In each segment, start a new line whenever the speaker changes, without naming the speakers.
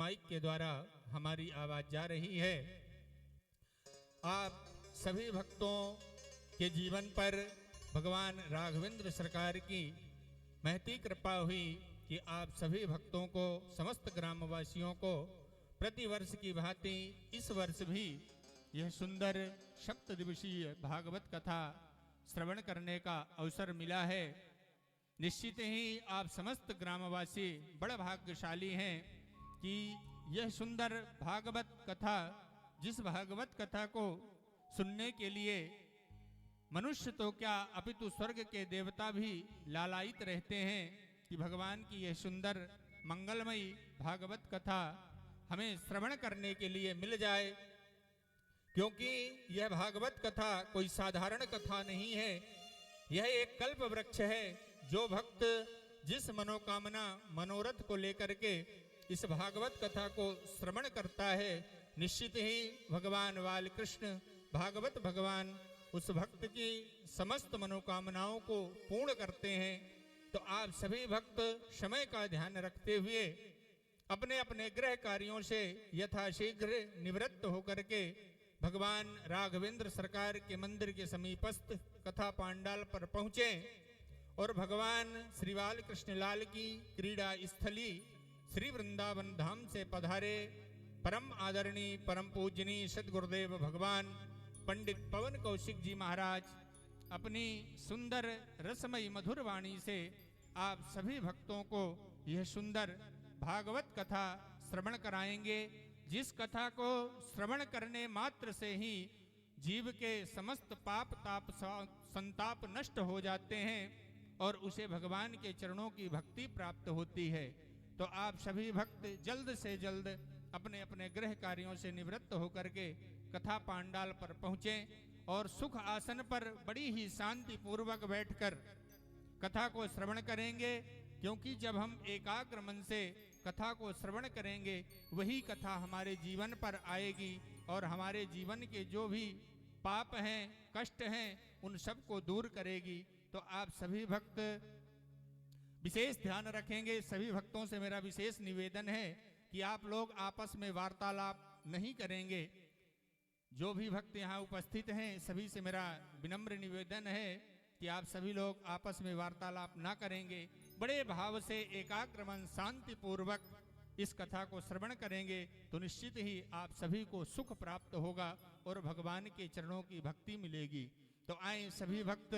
Mic के द्वारा हमारी आवाज जा रही है। आप सभी भक्तों के जीवन पर भगवान राघवेंद्र सरकार की महती कृपा हुई कि आप सभी भक्तों को, समस्त ग्रामवासियों को प्रतिवर्ष की भांति इस वर्ष भी यह सुंदर सप्त दिवसीय भागवत कथा श्रवण करने का अवसर मिला है। निश्चित ही आप समस्त ग्रामवासी बड़ भाग्यशाली हैं कि यह सुंदर भागवत कथा, जिस भागवत कथा को सुनने के लिए मनुष्य तो क्या अपितु स्वर्ग के देवता भी लालायित रहते हैं कि भगवान की यह सुंदर मंगलमयी भागवत कथा हमें श्रवण करने के लिए मिल जाए, क्योंकि यह भागवत कथा कोई साधारण कथा नहीं है। यह एक कल्प वृक्ष है। जो भक्त जिस मनोकामना मनोरथ को लेकर के इस भागवत कथा को श्रवण करता है, निश्चित ही भगवान बाल कृष्ण भागवत भगवान उस भक्त की समस्त मनोकामनाओं को पूर्ण करते हैं। तो आप सभी भक्त समय का ध्यान रखते हुए अपने अपने गृह कार्यों से यथाशीघ्र निवृत्त होकर के भगवान राघवेंद्र सरकार के मंदिर के समीपस्थ कथा पांडाल पर पहुंचे और भगवान श्री बाल कृष्ण लाल की क्रीड़ा स्थली श्री वृंदावन धाम से पधारे परम आदरणीय परम पूजनीय सद्गुरुदेव भगवान पंडित पवन कौशिक जी महाराज अपनी सुंदर रसमयी मधुर वाणी से आप सभी भक्तों को यह सुंदर भागवत कथा श्रवण कराएंगे, जिस कथा को श्रवण करने मात्र से ही जीव के समस्त पाप ताप संताप नष्ट हो जाते हैं और उसे भगवान के चरणों की भक्ति प्राप्त होती है। तो आप सभी भक्त जल्द से जल्द अपने अपने गृह कार्यों से निवृत्त होकर के कथा पांडाल पर पहुंचें और सुख आसन पर बड़ी ही शांति पूर्वक बैठकर कथा को श्रवण करेंगे, क्योंकि जब हम एकाग्र मन से कथा को श्रवण करेंगे वही कथा हमारे जीवन पर आएगी और हमारे जीवन के जो भी पाप हैं, कष्ट हैं, उन सब को दूर करेगी। तो आप सभी भक्त विशेष ध्यान रखेंगे। सभी भक्तों से मेरा विशेष निवेदन है कि आप लोग आपस में वार्तालाप नहीं करेंगे। जो भी भक्त यहाँ उपस्थित हैं सभी से मेरा विनम्र निवेदन है कि आप सभी लोग आपस में वार्तालाप ना करेंगे, बड़े भाव से एकाग्र मन शांति पूर्वक इस कथा को श्रवण करेंगे तो निश्चित ही आप सभी को सुख प्राप्त होगा और भगवान के चरणों की भक्ति मिलेगी। तो आए सभी भक्त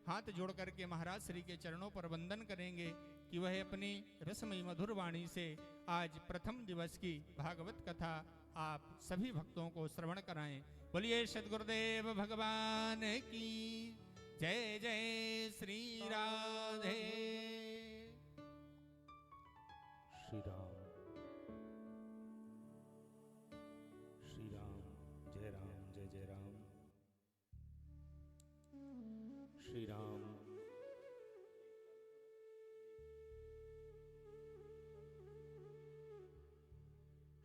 हाथ जोड़ करके महाराज श्री के चरणों पर वंदन करेंगे कि वह अपनी रसमयी मधुर वाणी से आज प्रथम दिवस की भागवत कथा आप सभी भक्तों को श्रवण कराएं। बोलिए सद्गुरुदेव भगवान की जय। जय श्री राधे।
श्री राम श्री राम, जय राम जय जय राम। श्री राम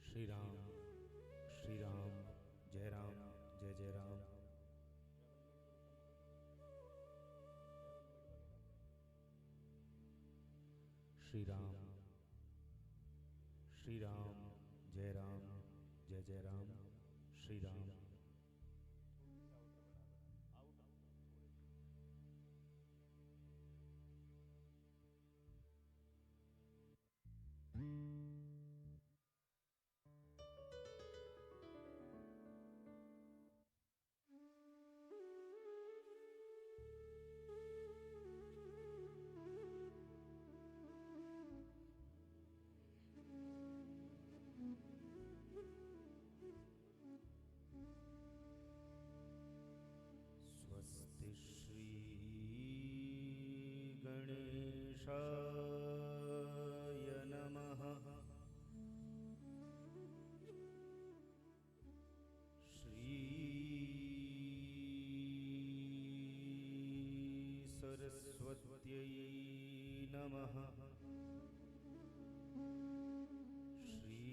श्री राम श्री राम, जय राम जय जय राम। श्री राम श्री राम, जय राम जय जय राम। श्री राम स्वस्ति श्री गणेशाय नमः। श्री सरस्वत्यै नमः। श्री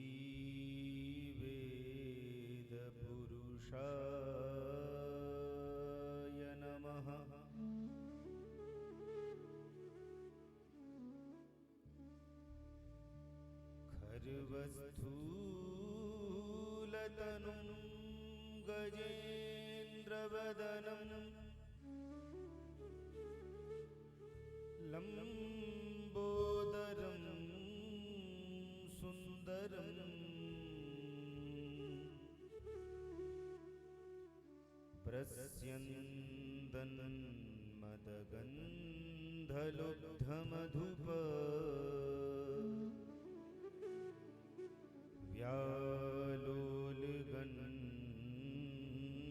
वेदपुरुषाय नमः। खरवस्तु तनुं गजेन्द्रवदनं लम्बोदरं सुन्दरं प्रस्यन्दनं मदगन्धलुब्धमधुप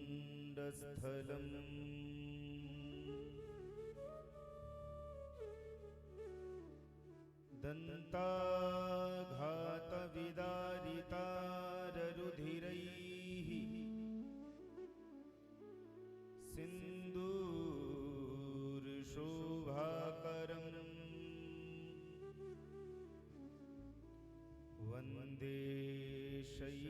व्यालोलगण्डस्थलं दन्ताघातविदारिताररुधिरैः सिन्दूरशोभाकरम् वन्दे शैलसुतासुतं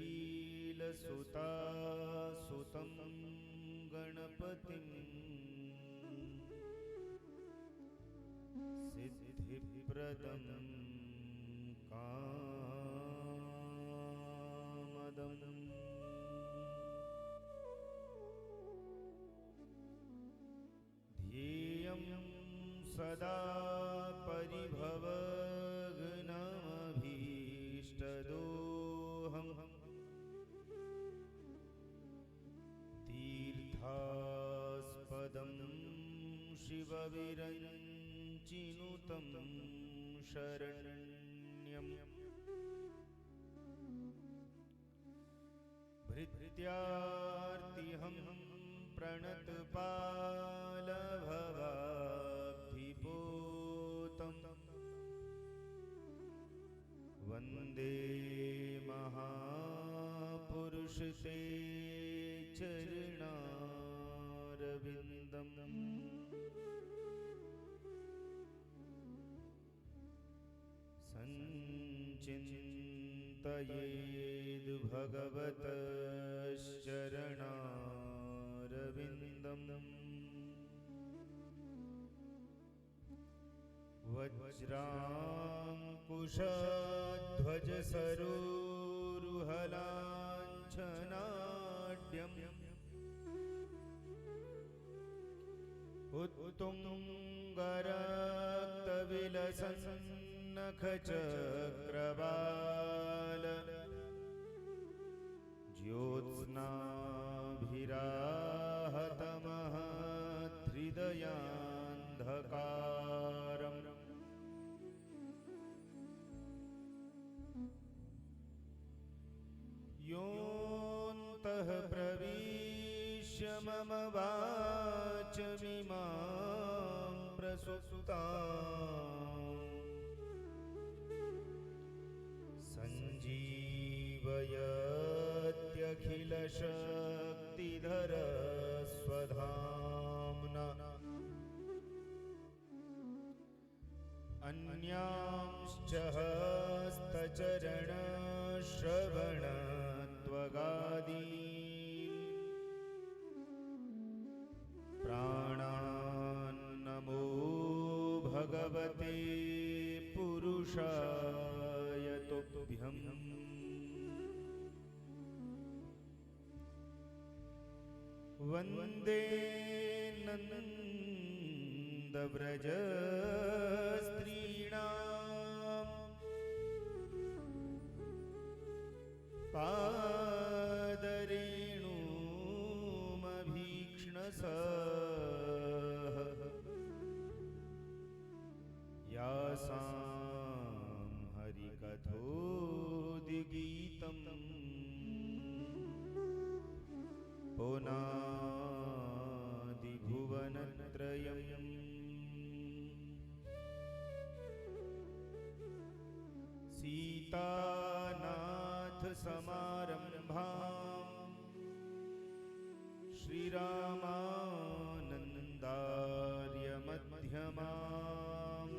गणपतिं सिद्धिप्रदं कामदम् ध्येयं सदा परिभवग्नमभीष्टदोहं तीर्थास्पदं शिवविरञ्चिनुतं शरण्यं भृत्यार्तिहं प्रणतपालभवाब्धिपोतं वन्दे महापुरुषते चरणारविन्दम् सञ्चिन्तयेद् भगवतश्चरणारविन्दम् वज्राङ्कुशध्वजसरोरुहलाञ्छनाढ्यम् उत्तुङ्गरक्तविलसन्नखचक्रवाल ज्योत्स्नाभिराहतमहृदयान्धकारम् योऽन्तः प्रविश्य मम वाचमिमां प्रसुप्ताम् सञ्जीवयत्यखिलशक्तिधरस्वधाम्ना अन्यांश्च हस्तचरणश्रवणत्वगादीन् प्राणान्नमो भगवते पुरुषाय तुभ्यम् वन्दे नन्दव्रजस्त्रीणां पादरेणुमभीक्ष्णसः यासां हरिकथोदिगीतं पुनादिभुवनत्रयम् सीतानाथसमारम्भाम् श्रीरामानन्दार्यमध्यमाम्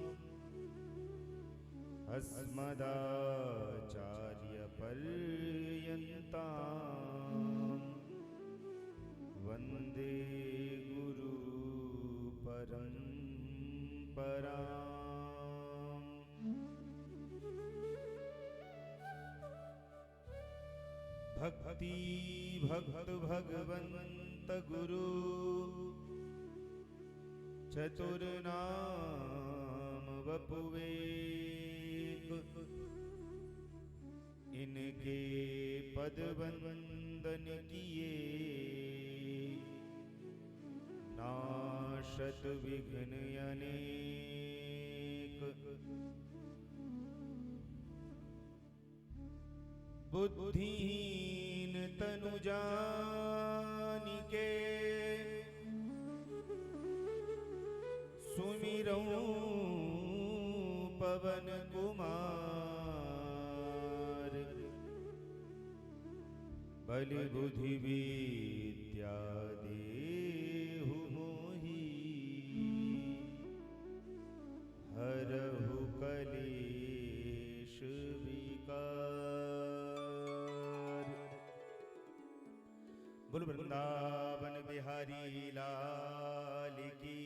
अस्मदाचार्यपर्यन्ताम् वन्दे गुरुपरम्पराम्। भक्ति भक्त भगवंत गुरु चतुर नाम वपुवेक, इनके पद वंदन किए नाशत विघ्न अनेक। बुद्धिहीन तनु जानिके सुमिरऊं पवन कुमार, बलि बुद्धि विद्या देहु मोहि, हरहु कलेश विकार। बोल वृंदावन बिहारी लाल की,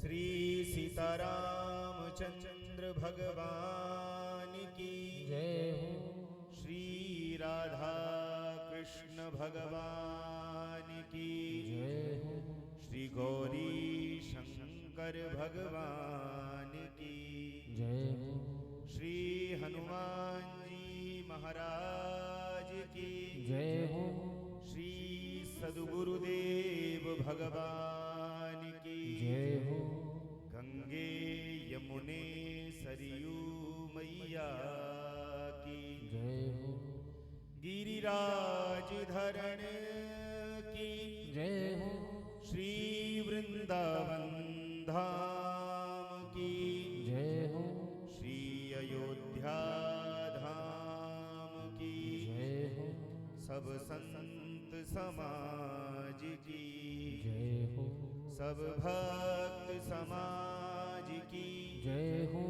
श्री सीतारामचंद्र भगवान की
जय हो,
श्री राधा कृष्ण भगवान की
जय हो,
श्री गौरी शंकर भगवान की
जय हो,
श्री हनुमान जी महाराज की
जय हो,
श्री सद्गुरुदेव भगवान की
जय हो,
गंगे यमुने सरयू मैया की
जय हो,
गिरिराज धरण की
जय हो,
श्री वृंदावन धाम की
जय हो,
श्री अयोध्या धाम की
जय हो,
सब संत समाज की
जय हो,
सब भक्त समाज की
जय हो,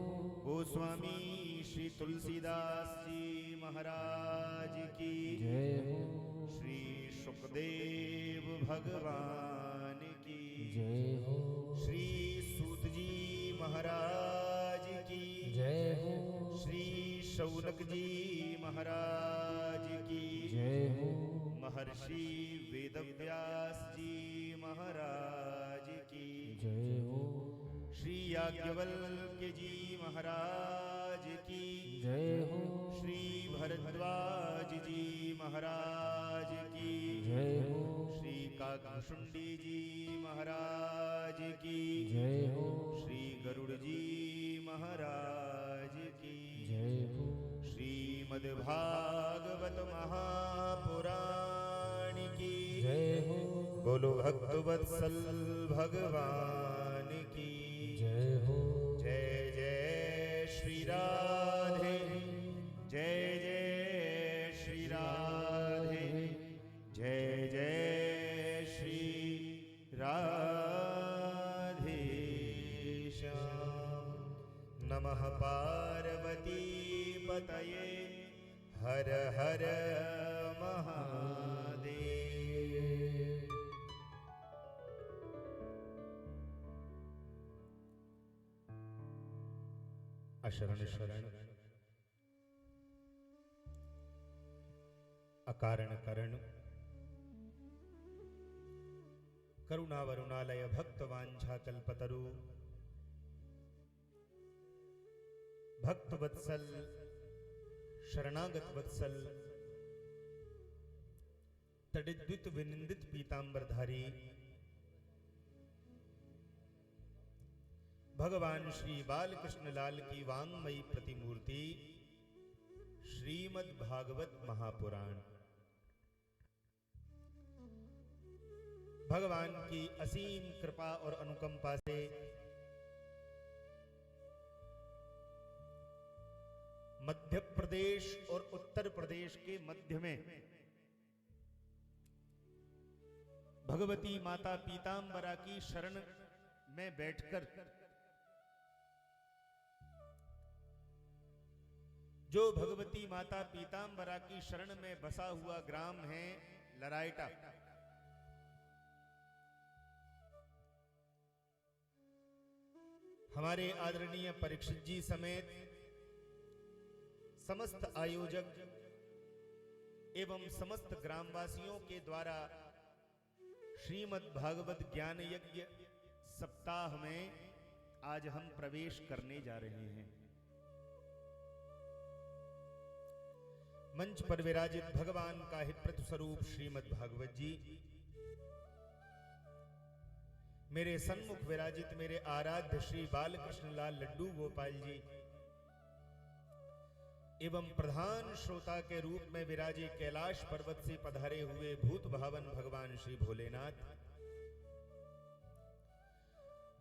गोस्वामी श्री तुलसीदास जी महाराज की
जय हो,
श्री सुखदेव भगवान की
जय हो,
श्री सूत जी महाराज की
जय हो,
श्री शौनक जी महाराज की
जय हो,
महर्षि वेदव्यास जी महाराज की
जय हो,
श्री याज्ञवल्क्य जी महाराज की
जय हो,
श्री भरद्वाज जी महाराज की
जय हो,
श्री काकभुषुंडी जी महाराज की
जय हो,
श्री गरुड़ जी महाराज की
जय हो,
श्रीमद्भागवत महापुराण की
जय हो,
बोलो भक्तवत्सल भगवान की
जय हो,
जय जय श्री राधे, जय जय श्री राधे, जय जय श्री राधे श्याम। नमः पार्वती पतये, हर हर महादेव। अशरण शरण अकारण करण, करुणा वरुणालय भक्तवांछा कल्पतरु, भक्त वत्सल शरणागत वत्सल, तडिद्वित विनिंदित पीतांबरधारी भगवान श्री बालकृष्ण लाल की वांगमयी प्रतिमूर्ति श्रीमद् भागवत महापुराण, भगवान की असीम कृपा और अनुकंपा से मध्य प्रदेश और उत्तर प्रदेश के मध्य में भगवती माता पीतांबरा की शरण में बैठकर जो भगवती माता पीतांबरा की शरण में बसा हुआ ग्राम है लराइटा, हमारे आदरणीय परीक्षित जी समेत समस्त आयोजक एवं समस्त ग्रामवासियों के द्वारा श्रीमद् भागवत ज्ञान यज्ञ सप्ताह में आज हम प्रवेश करने जा रहे हैं। मंच पर विराजित भगवान का हित स्वरूप श्रीमद् भागवत जी, मेरे सन्मुख विराजित मेरे आराध्य श्री बालकृष्ण लाल लड्डू गोपाल जी एवं प्रधान श्रोता के रूप में विराजे कैलाश पर्वत से पधारे हुए भूत भावन भगवान श्री भोलेनाथ,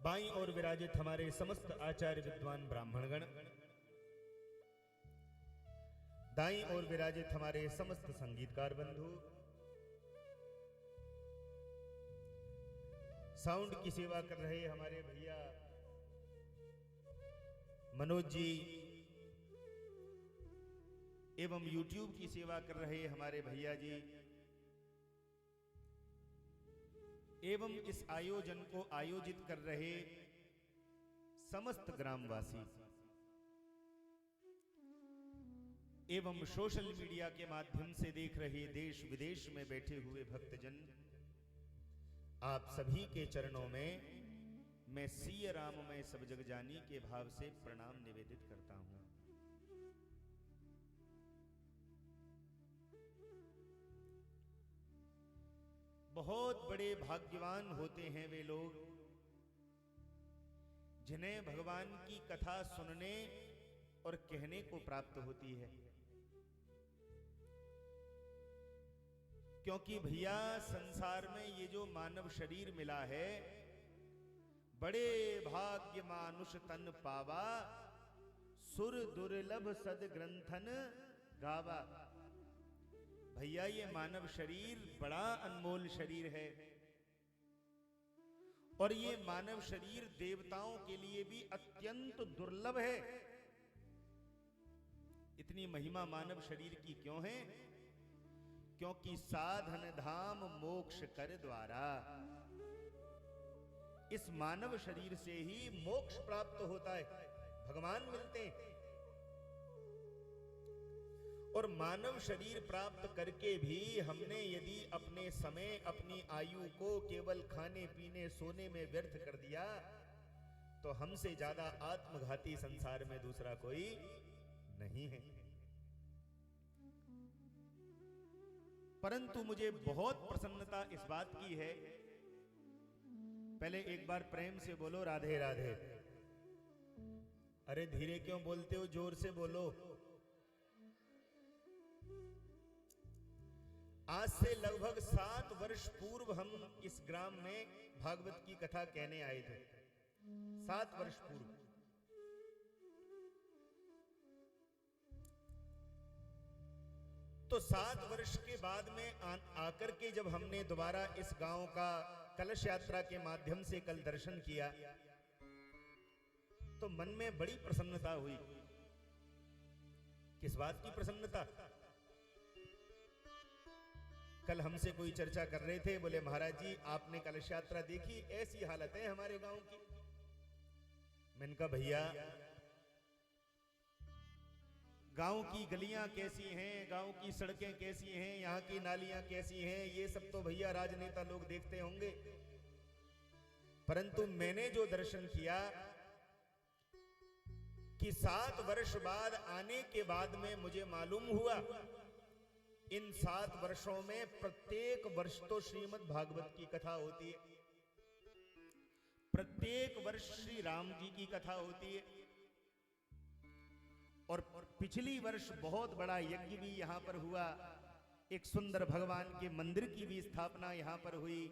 बाईं ओर विराजित हमारे समस्त आचार्य विद्वान ब्राह्मणगण, दाईं ओर विराजित हमारे समस्त संगीतकार बंधु, साउंड की सेवा कर रहे हमारे भैया मनोज जी एवं YouTube की सेवा कर रहे हमारे भैया जी एवं इस आयोजन को आयोजित कर रहे समस्त ग्रामवासी एवं सोशल मीडिया के माध्यम से देख रहे देश विदेश में बैठे हुए भक्तजन, आप सभी के चरणों में मैं सिय राममय सब जग जानी के भाव से प्रणाम निवेदित करता हूं। बहुत बड़े भाग्यवान होते हैं वे लोग जिन्हें भगवान की कथा सुनने और कहने को प्राप्त होती है, क्योंकि भैया संसार में ये जो मानव शरीर मिला है, बड़े भाग्य मानुष तन पावा, सुर दुर्लभ सद ग्रंथन गावा। भैया ये मानव शरीर बड़ा अनमोल शरीर है और ये मानव शरीर देवताओं के लिए भी अत्यंत दुर्लभ है। इतनी महिमा मानव शरीर की क्यों है? क्योंकि साधन धाम मोक्ष कर द्वारा इस मानव शरीर से ही मोक्ष प्राप्त होता है, भगवान मिलते हैं। और मानव शरीर प्राप्त करके भी हमने यदि अपने समय अपनी आयु को केवल खाने पीने सोने में व्यर्थ कर दिया तो हमसे ज्यादा आत्मघाती संसार में दूसरा कोई नहीं है। परंतु मुझे बहुत प्रसन्नता इस बात की है, पहले एक बार प्रेम से बोलो राधे राधे। अरे धीरे क्यों बोलते हो, जोर से बोलो। आज से लगभग 7 वर्ष पूर्व हम इस ग्राम में भागवत की कथा कहने आए थे, 7 वर्ष पूर्व। तो 7 वर्ष के बाद में आकर के जब हमने दोबारा इस गांव का कलश यात्रा के माध्यम से कल दर्शन किया तो मन में बड़ी प्रसन्नता हुई। किस बात की प्रसन्नता? कल हमसे कोई चर्चा कर रहे थे, बोले महाराज जी आपने कलश यात्रा देखी, ऐसी हालत है हमारे गांव की। मैंने कहा भैया गांव की गलियां कैसी हैं, गांव की सड़कें कैसी हैं, यहाँ की नालियां कैसी हैं, ये सब तो भैया राजनेता लोग देखते होंगे। परंतु मैंने जो दर्शन किया कि 7 वर्ष बाद आने के बाद में मुझे मालूम हुआ इन 7 वर्षों में प्रत्येक वर्ष तो श्रीमद् भागवत की कथा होती है, प्रत्येक वर्ष श्री राम जी की कथा होती है और पिछली वर्ष बहुत बड़ा यज्ञ भी यहां पर हुआ, एक सुंदर भगवान के मंदिर की भी स्थापना यहां पर हुई।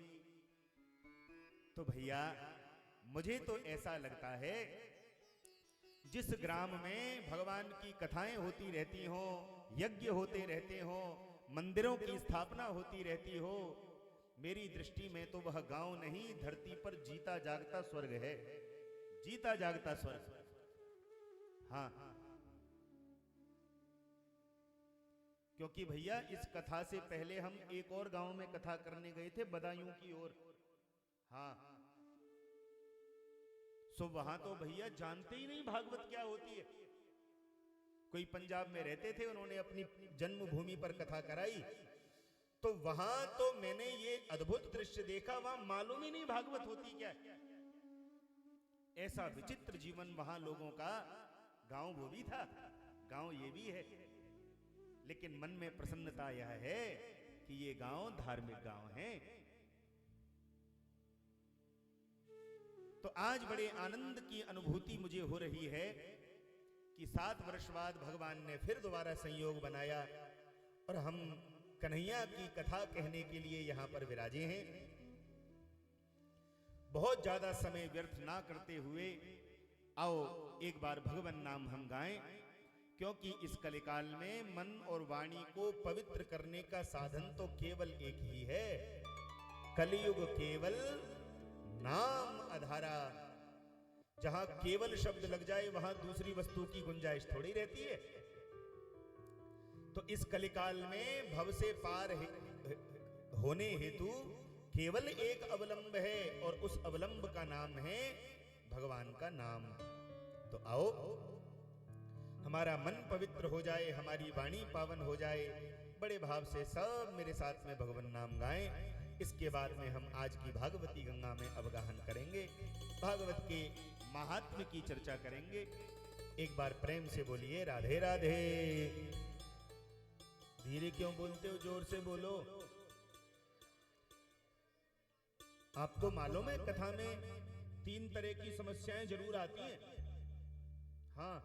तो भैया मुझे तो ऐसा लगता है जिस ग्राम में भगवान की कथाएं होती रहती हो, यज्ञ होते रहते हो, मंदिरों की स्थापना होती रहती हो, मेरी दृष्टि में तो वह गांव नहीं धरती पर जीता जागता स्वर्ग है, जीता जागता स्वर्ग। हाँ, क्योंकि भैया इस कथा से पहले हम एक और गांव में कथा करने गए थे, बदायूं की ओर। हाँ, सो वहां तो भैया जानते ही नहीं भागवत क्या होती है। कोई पंजाब में रहते थे, उन्होंने अपनी जन्मभूमि पर कथा कराई, तो वहां तो मैंने ये अद्भुत दृश्य देखा, वहां मालूम ही नहीं भागवत होती क्या। ऐसा विचित्र जीवन वहां लोगों का। गांव वो भी था, गांव ये भी है, लेकिन मन में प्रसन्नता यह है कि ये गांव धार्मिक गांव है। तो आज बड़े आनंद की अनुभूति मुझे हो रही है कि 7 वर्ष बाद भगवान ने फिर दोबारा संयोग बनाया और हम कन्हैया की कथा कहने के लिए यहां पर विराजे हैं। बहुत ज्यादा समय व्यर्थ ना करते हुए आओ एक बार भगवान नाम हम गाएं, क्योंकि इस कलिकाल में मन और वाणी को पवित्र करने का साधन तो केवल एक ही है, कलियुग केवल नाम आधारा। जहां केवल शब्द लग जाए वहां दूसरी वस्तु की गुंजाइश थोड़ी रहती है। तो इस कलिकाल में भव से पार होने हेतु केवल एक अवलंब है, और उस अवलंब का नाम है भगवान का नाम। तो आओ हमारा मन पवित्र हो जाए, हमारी वाणी पावन हो जाए, बड़े भाव से सब मेरे साथ में भगवान नाम गाएं। इसके बाद में हम आज की भागवती गंगा में अवगाहन करेंगे, भागवत के महात्म्य की चर्चा करेंगे। एक बार प्रेम से बोलिए राधे राधे। धीरे क्यों बोलते हो, जोर से बोलो। आपको मालूम है कथा में 3 तरह की समस्याएं जरूर आती हैं। हाँ,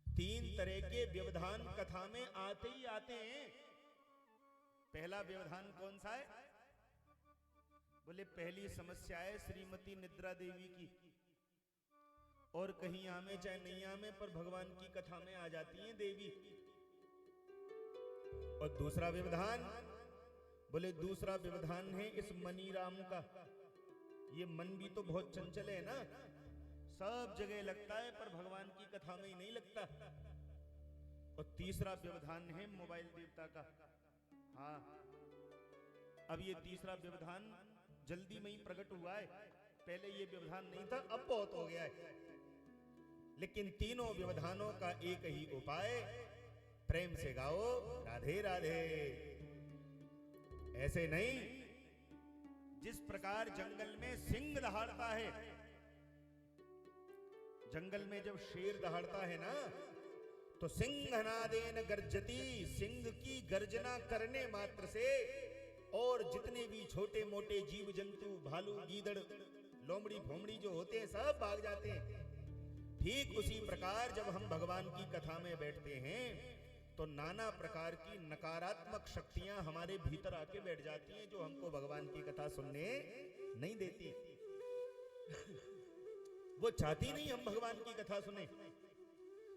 3 तरह के व्यवधान कथा में आते ही आते हैं। पहला व्यवधान कौन सा है? बोले पहली समस्या है श्रीमती निद्रा देवी की, और कहीं आमे चाहे नहीं आमे पर भगवान की कथा में आ जाती हैं देवी। और दूसरा व्यवधान, बोले दूसरा व्यवधान है इस मनी राम का। ये मन भी तो बहुत चंचल है ना, सब जगह लगता है पर भगवान की कथा में ही नहीं लगता। और तीसरा व्यवधान है मोबाइल देवता का। हाँ, अब ये तीसरा व्यवधान जल्दी में ही प्रकट हुआ है, पहले ये व्यवधान नहीं था, अब बहुत हो गया है। लेकिन तीनों व्यवधानों का एक ही उपाय, प्रेम से गाओ राधे राधे। ऐसे नहीं, जिस प्रकार जंगल में सिंह दहाड़ता है, जंगल में जब शेर दहाड़ता है ना, तो सिंहनादेन गर्जती, सिंह की गर्जना करने मात्र से और जितने भी छोटे मोटे जीव जंतु, भालू, गीदड़, लोमड़ी, भोमड़ी जो होते हैं सब भाग जाते हैं। ठीक उसी प्रकार जब हम भगवान की कथा में बैठते हैं तो नाना प्रकार की नकारात्मक शक्तियां हमारे भीतर आके बैठ जाती हैं, जो हमको भगवान की कथा सुनने नहीं देती। वो चाहती नहीं हम भगवान की कथा सुने।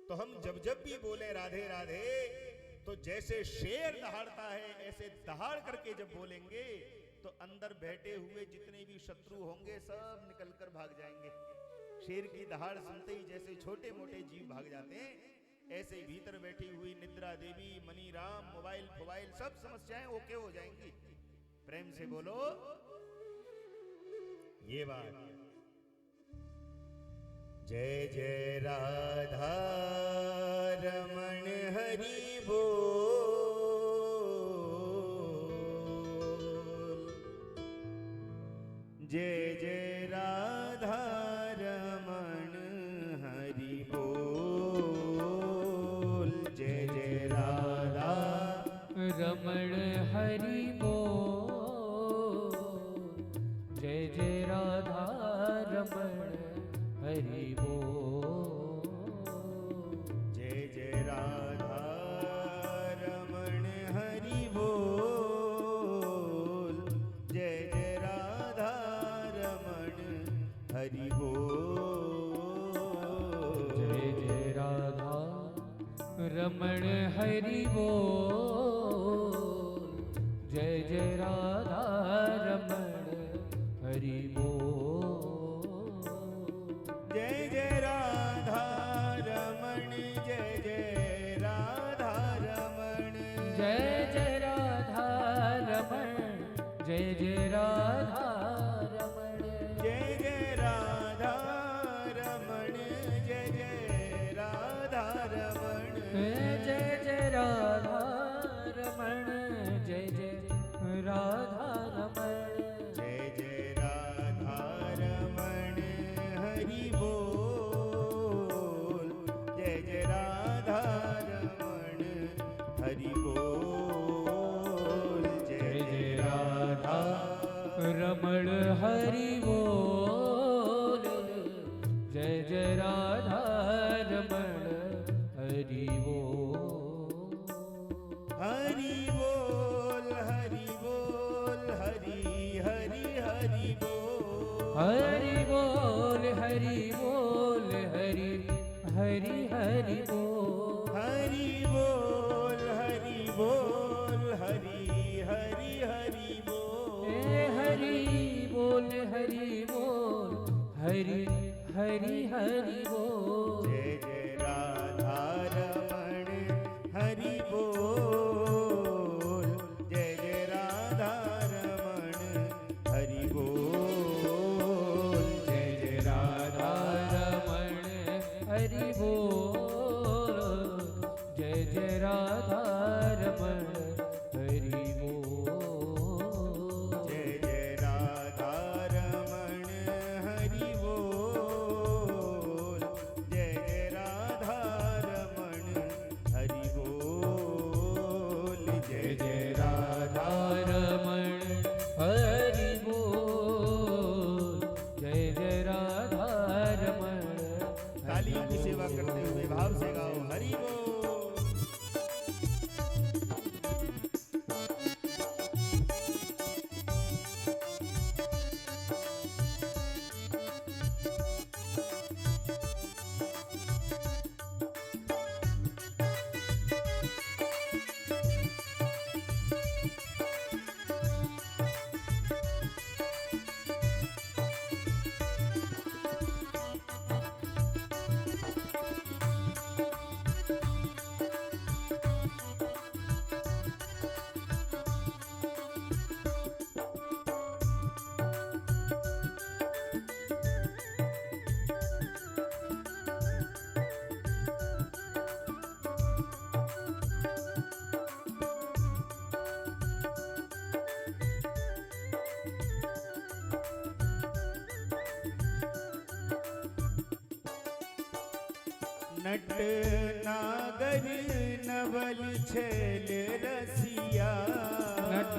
तो हम जब जब भी बोले राधे राधे, तो जैसे शेर दहाड़ता है ऐसे दहाड़ करके जब बोलेंगे तो अंदर बैठे हुए जितने भी शत्रु होंगे सब निकलकर भाग जाएंगे। शेर की दहाड़ सुनते ही जैसे छोटे मोटे जीव भाग जाते हैं, ऐसे ही भीतर बैठी हुई निद्रा देवी, मनी राम, मोबाइल फोबाइल सब समस्याएं ओके हो जाएंगी। प्रेम से बोलो ये बात। जय जय राधा रमण हरि बोल, जय जय राधा रमण हरि बोल, जय जय राधा
रमण हरि बोल, जय जय राधा रमण हरि बोल,
जय जय राधा रमण हरि बोल, जय जय राधा रमण हरि बोल,
जय जय राधा रमण हरि बोल, जय जय राधा रमण हरि बोल,
जय जय राधा रमण, जय जय राधा रमण,
जय जय राधा रमण, जय जय राधा रमण,
जय जय राधा रमण, जय जय राधा रमण, हरि बोल हरि बोल हरि हरि हरि बोल
हरि बोल हरि बोल हरि हरि हरि बोल
हरि बोल हरि बोल हरि हरि हरि बोल
हरि बोल हरि बोल हरि हरि हरि बोल
जय जय राधा रमण हरि बोल जय जय राधा रमण हरि बोल
जय जय राधा रमण हरि बोल जय जय राधा रमण हरि बोल
जय जय राधा रमण हरि बोल जय जय राधा रमण हरि बोल जय जय राधा
रमण हरि बोल जय जय राधा रमण
तालियों की सेवा करते हुए भाव से गाओ हरि बोल नट नागर नवल छेल रसिया
नट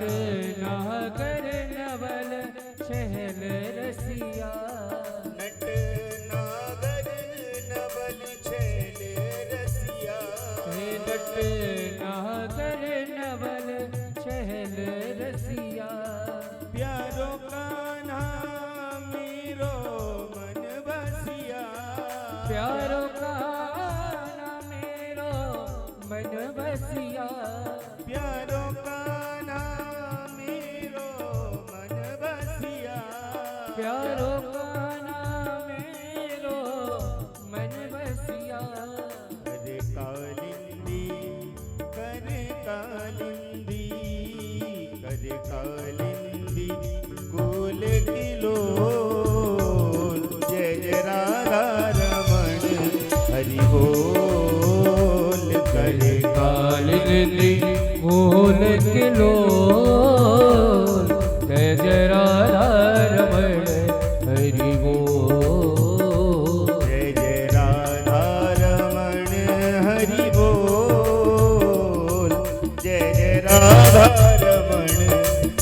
नागर नवल छहल रसिया
नट नागर नवल छेल रसिया
हे नट नागर नवल छहल रसिया
प्यारो कान्हा मेरो मन बसिया
प्यारो का मेरो मन बसिया
प्यारो कान्हा मेरो मन बसिया
प्यारो का मेरो मन बसिया
कर कालिंदी कर कालिंदी कर कालिंदी कुल किलोल जय जय राधा रमण हरि बोल कर
कालिंदी फूल किलो जय जय राधा रमण हरि बोल
जय जय राधा रमण हरि बोल जय जय राधा रमण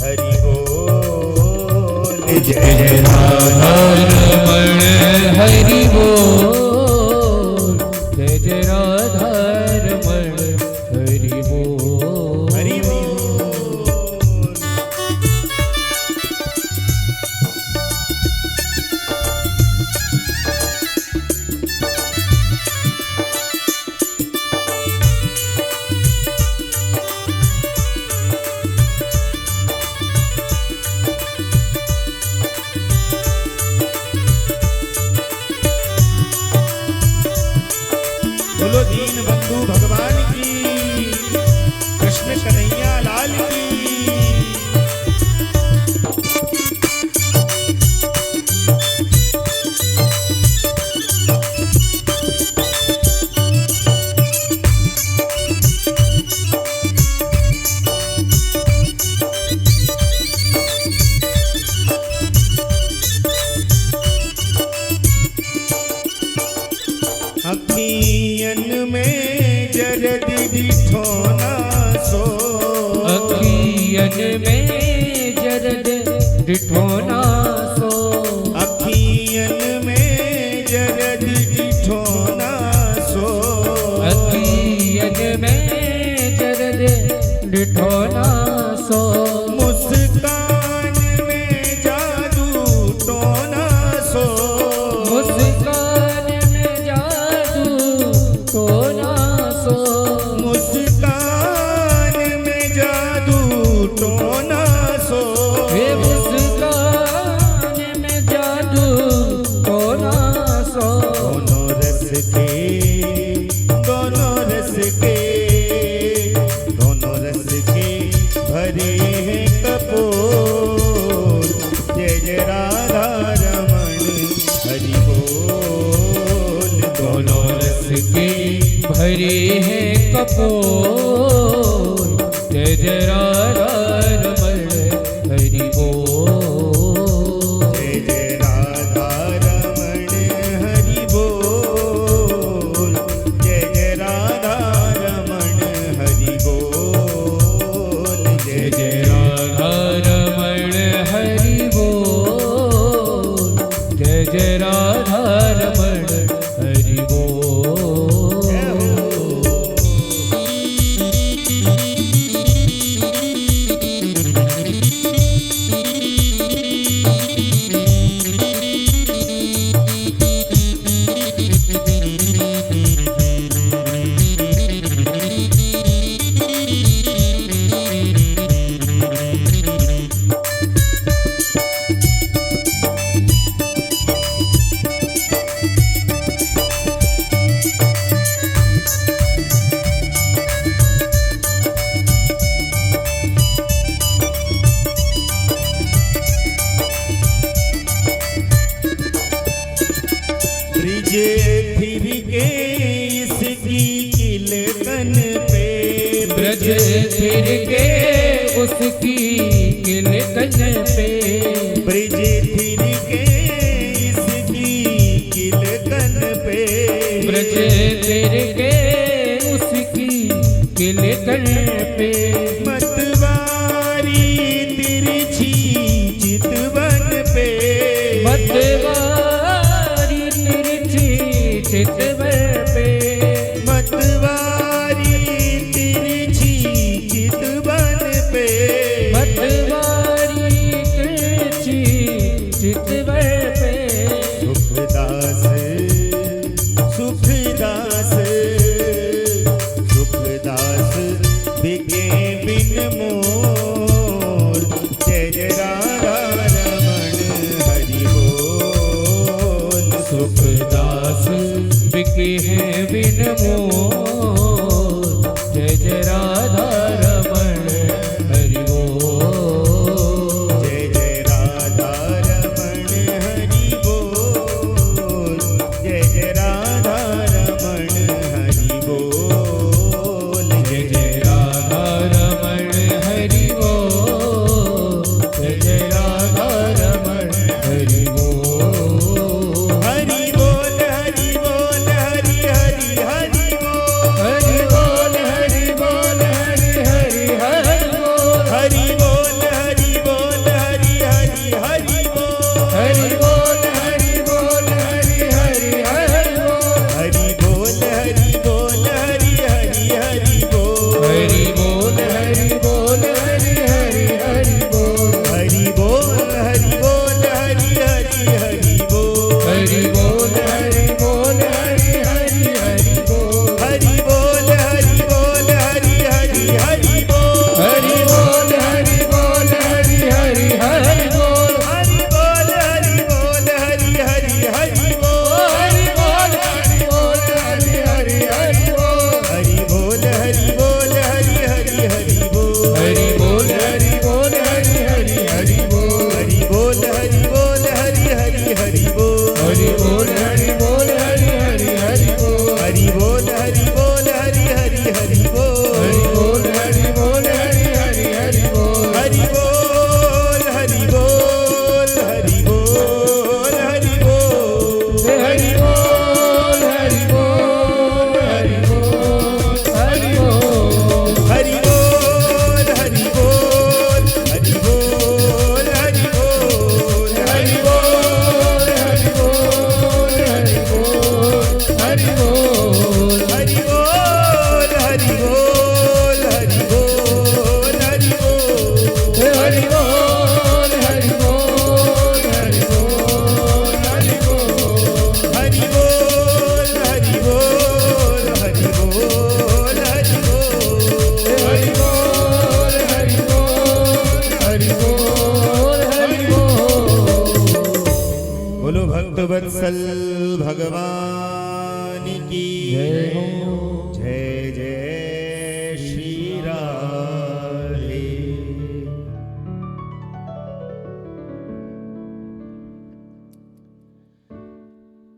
हरि बोल जय जय राधा
रमण हरि बोल जय जय राधा रमण हरि बोल
हरि बोल बोलो दीन बंधु भगवान की कृष्ण कन्हैया लाल की अखियन में जरद दिठोना सो
अखियन में जरद डिठोना सो
अखियन में जरद दिठोना सो
अखियन में जरद डिठो ना सो।
मुस्कान में जादू टोना सो।
मुस्कान में जादू टोना सो।
मुस्कान में जादू टोना सो।
हे मुस्कान में जादू टोना सो।
दोनों रस के दोनों रस के दोनों रस के भरे हैं कपोर। जय जय राधा रमण हरि बोल।
दोनों रस के भरे हैं कपोर। जय जय राधा रमण हरि बोल।
जय जय राधा रमण हरि बोल। जय जय राधा रमण हरि बोल।
जय जय राधा रमण हरि बोल। जय जय राधा रमण हरि बोल।
ब्रिज फिर के इसकी किलकन पे।
ब्रज फिर के उसकी किलकन पे।
ब्रिज फिर के इसकी किलकन पे।
ब्रज फिर के उसकी किलकन पे।
मतवारी तिरछी चितवन पे।
मतवारी तिरछी चितवन पे।
मतवारी तिरछी चितवन पे।
मतवारी तिरछी चितवन पे।
सुखदास सुखदास सुखदास बिके बिन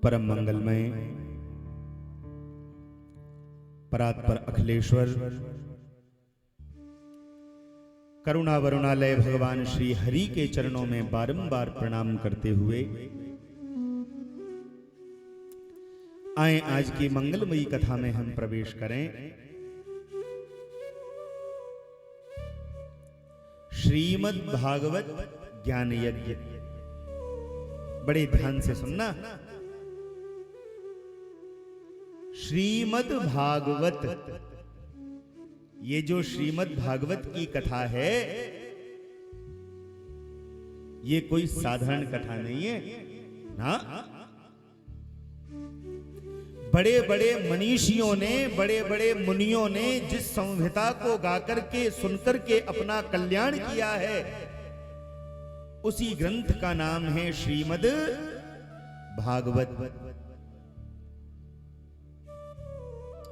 परम मंगलमय परात्पर अखिलेश्वर करुणा वरुणालय भगवान श्री हरि के चरणों में बारंबार प्रणाम करते हुए आए आज की मंगलमयी कथा में हम प्रवेश करें। श्रीमद् भागवत ज्ञान यज्ञ। बड़े ध्यान से सुनना। श्रीमद् भागवत, ये जो श्रीमद् भागवत की कथा है, ये कोई साधारण कथा नहीं है ना। बड़े बड़े मनीषियों ने, बड़े बड़े मुनियों ने जिस संहिता को गाकर के सुनकर के अपना कल्याण किया है, उसी ग्रंथ का नाम है श्रीमद् भागवत।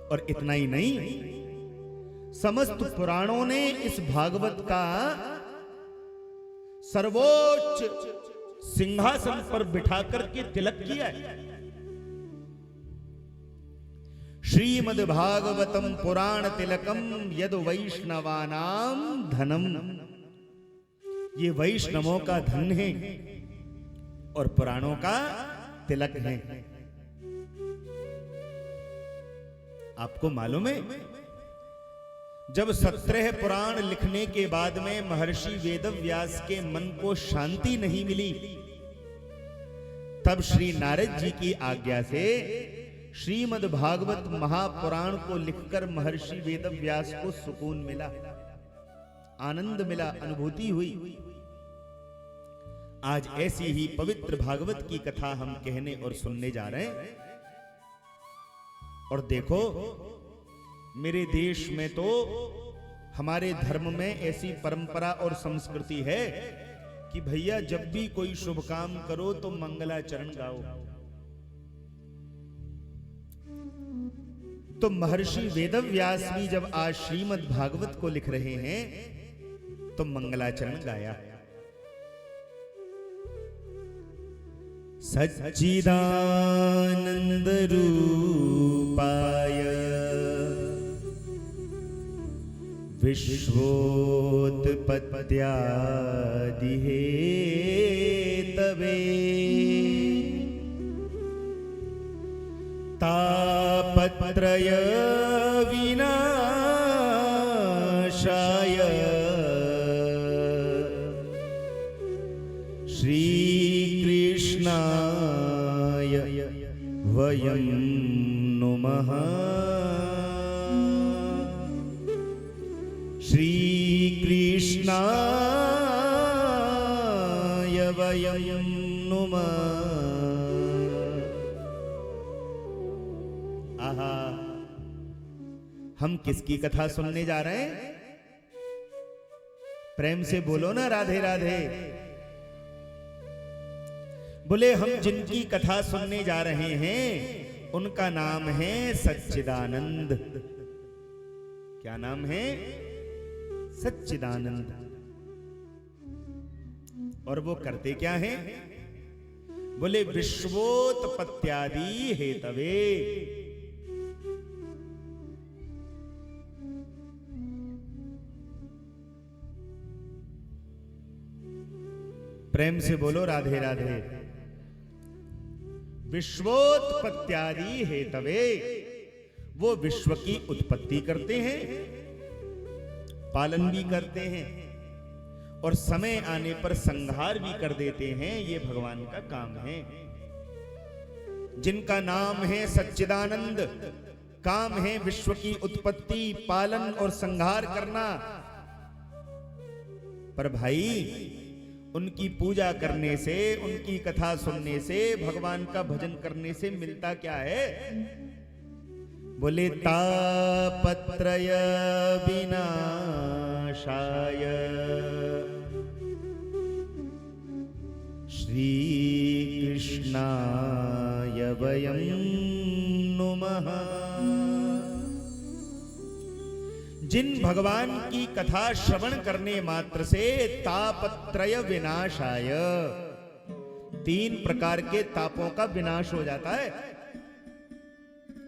और इतना ही नहीं, समस्त पुराणों ने इस भागवत का सर्वोच्च सिंहासन पर बिठाकर के तिलक किया है। श्रीमद् भागवतम पुराण तिलकम यद वैष्णवानाम धनम। ये वैष्णवों का धन है और पुराणों का तिलक है। आपको मालूम है, जब 17 पुराण लिखने के बाद में महर्षि वेदव्यास के मन को शांति नहीं मिली, तब श्री नारद जी की आज्ञा से श्रीमद् भागवत महापुराण को लिखकर महर्षि वेदव्यास को सुकून मिला, आनंद मिला, अनुभूति हुई। आज ऐसी ही पवित्र भागवत की कथा हम कहने और सुनने जा रहे हैं। और देखो, मेरे देश में तो हमारे धर्म में ऐसी परंपरा और संस्कृति है कि भैया जब भी कोई शुभ काम करो तो मंगलाचरण गाओ। तो महर्षि वेदव्यास भी जब आज श्रीमद् भागवत को लिख रहे हैं तो मंगलाचरण गाया। सच्चिदानंद रूपाय विश्वोत्पत्त्यादि हेतवे तापत्रय विनाशाय श्रीकृष्णाय वयं नुमः। श्रीकृष्णाय वयं नुमः। आहा, हम किसकी कथा सुनने जा रहे हैं? प्रेम से बोलो ना, राधे राधे। बोले, हम जिनकी कथा सुनने जा रहे हैं उनका नाम है सच्चिदानंद। क्या नाम है? सच्चिदानंद। और वो करते क्या हैं? बोले, विश्वोत्पत्त्यादि हेतवे। प्रेम से बोलो, राधे राधे। विश्वोत्पत्त्यादि हेतवे, वो विश्व की उत्पत्ति करते हैं, पालन भी करते हैं और समय आने पर संहार भी कर देते हैं। ये भगवान का काम है। जिनका नाम है सच्चिदानंद, काम है विश्व की उत्पत्ति, पालन और संहार करना। पर भाई, उनकी पूजा करने से, उनकी कथा सुनने से, भगवान का भजन करने से मिलता क्या है? बोले, तापत्रय विनाशाय श्रीकृष्णाय वयं नुमः। जिन भगवान की कथा श्रवण करने मात्र से तापत्रय विनाशाय, 3 प्रकार के तापों का विनाश हो जाता है।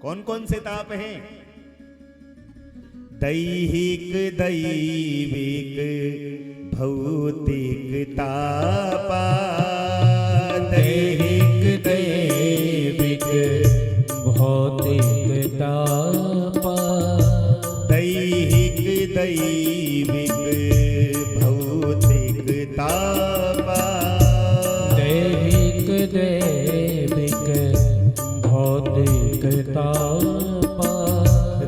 कौन कौन से ताप हैं? दैहिक, दैविक, भौतिक तापा।
दैहिक दैविक भौतिक तापा।
दैहिक दैविक भौतिक तापा।
दैहिक दैविक भौतिक तापा।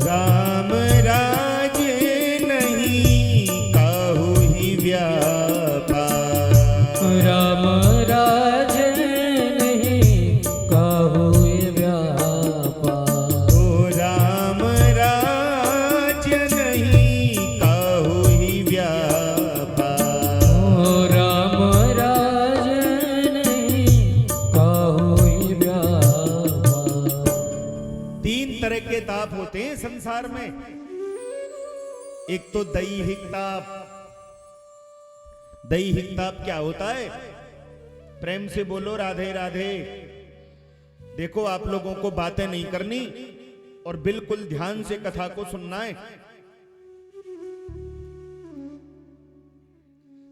राम राज नहीं काहू ही व्यापा।
राम राज नहीं काहू व्यापा।
ओ राम राज नहीं काहू ही व्यापा।
ओ राम राज नहीं काहू व्यापा।
3 तरह के ताप होते हैं संसार में। एक तो दैहिक ताप। दैहिक ताप क्या होता है? प्रेम से बोलो राधे राधे। देखो, आप लोगों को बातें नहीं करनी और बिल्कुल ध्यान से कथा को सुनना है।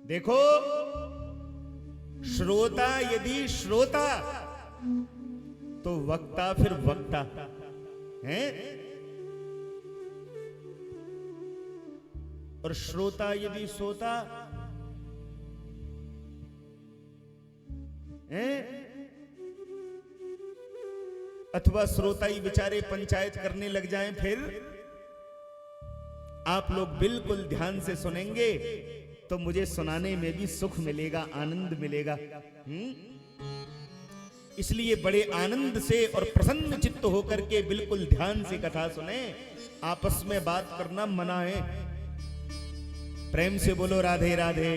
देखो, श्रोता यदि श्रोता तो वक्ता फिर वक्ता है, और श्रोता यदि सोता है, अथवा श्रोता ही बेचारे पंचायत करने लग जाएं, फिर आप लोग बिल्कुल ध्यान से सुनेंगे तो मुझे सुनाने में भी सुख मिलेगा, आनंद मिलेगा। इसलिए बड़े आनंद से और प्रसन्न चित्त होकर के बिल्कुल ध्यान से कथा सुने। आपस में बात करना मना है। प्रेम से बोलो राधे राधे।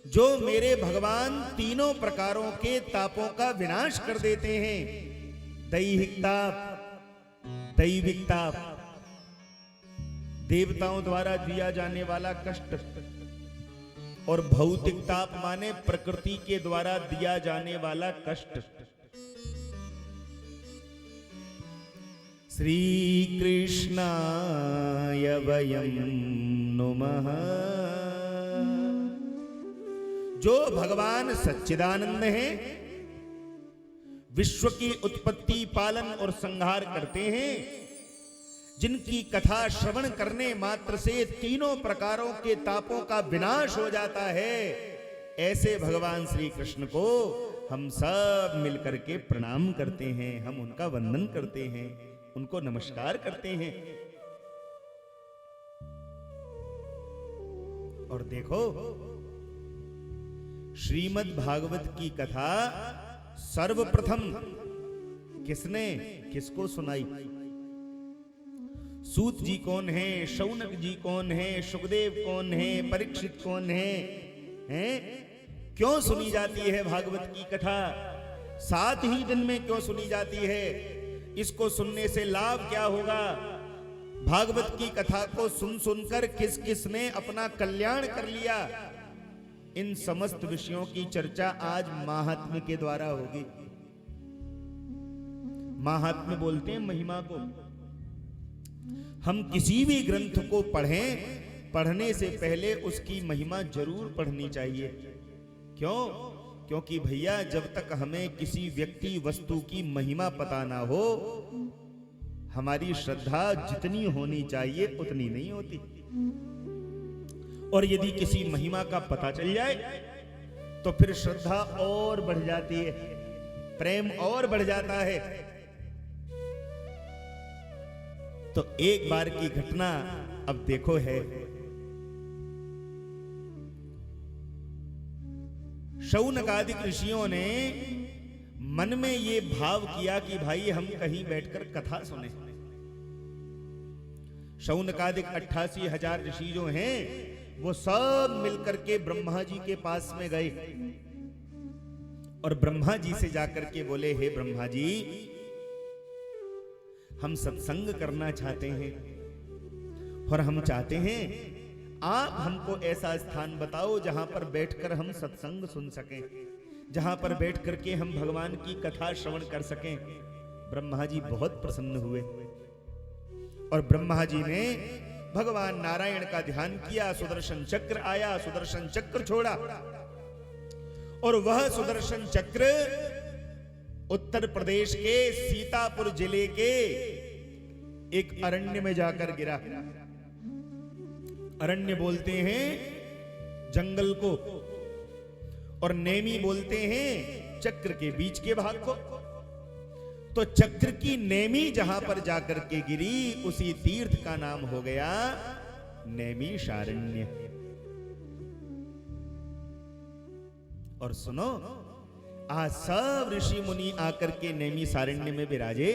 जो मेरे भगवान 3 प्रकारों के तापों का विनाश कर देते हैं, दैहिक ताप, दैविक ताप, देवताओं द्वारा दिया जाने वाला कष्ट, और भौतिक ताप माने प्रकृति के द्वारा दिया जाने वाला कष्ट। श्री कृष्णाय वयं नुमः। जो भगवान सच्चिदानंद हैं, विश्व की उत्पत्ति, पालन और संहार करते हैं, जिनकी कथा श्रवण करने मात्र से 3 प्रकारों के तापों का विनाश हो जाता है, ऐसे भगवान श्री कृष्ण को हम सब मिलकर के प्रणाम करते हैं, हम उनका वंदन करते हैं, उनको नमस्कार करते हैं। और देखो, श्रीमद् भागवत की कथा सर्वप्रथम किसको सुनाई? सूत जी कौन है, शौनक जी कौन है, सुखदेव कौन है, परीक्षित कौन है? क्यों सुनी जाती है भागवत की कथा? 7 ही दिन में क्यों सुनी जाती है? इसको सुनने से लाभ क्या होगा? भागवत की कथा को सुन सुनकर किस किस ने अपना कल्याण कर लिया? इन समस्त विषयों की चर्चा आज महात्म्य के द्वारा होगी। महात्म्य बोलते हैं महिमा को। हम किसी भी ग्रंथ को पढ़ें, पढ़ने से पहले उसकी महिमा जरूर पढ़नी चाहिए। क्यों? क्योंकि भैया, जब तक हमें किसी व्यक्ति वस्तु की महिमा पता ना हो, हमारी श्रद्धा जितनी होनी चाहिए उतनी नहीं होती। और यदि किसी महिमा का पता चल जाए तो फिर श्रद्धा और बढ़ जाती है, प्रेम और बढ़ जाता है। तो एक बार की घटना अब देखो है, शौनकादिक ऋषियों ने मन में ये भाव किया कि भाई हम कहीं बैठकर कथा सुने। शौनकादिक 88,000 ऋषि जो हैं, वो सब मिलकर के ब्रह्मा जी के पास में गए और ब्रह्मा जी से जाकर के बोले, हे ब्रह्मा जी, हम सत्संग करना चाहते हैं और हम चाहते हैं आप हमको ऐसा स्थान बताओ जहां पर बैठकर हम सत्संग सुन सकें, जहां पर बैठ करके हम भगवान की कथा श्रवण कर सकें। ब्रह्मा जी बहुत प्रसन्न हुए और ब्रह्मा जी ने भगवान नारायण का ध्यान किया। सुदर्शन चक्र आया, सुदर्शन चक्र छोड़ा और वह सुदर्शन चक्र उत्तर प्रदेश के सीतापुर जिले के एक अरण्य में जाकर गिरा। अरण्य बोलते हैं जंगल को और नेमी बोलते हैं चक्र के बीच के भाग को। तो चक्र की नेमी जहां पर जाकर के गिरी उसी तीर्थ का नाम हो गया नैमिषारण्य। और सुनो, आज सब ऋषि मुनि आकर के नैमिषारण्य में विराजे।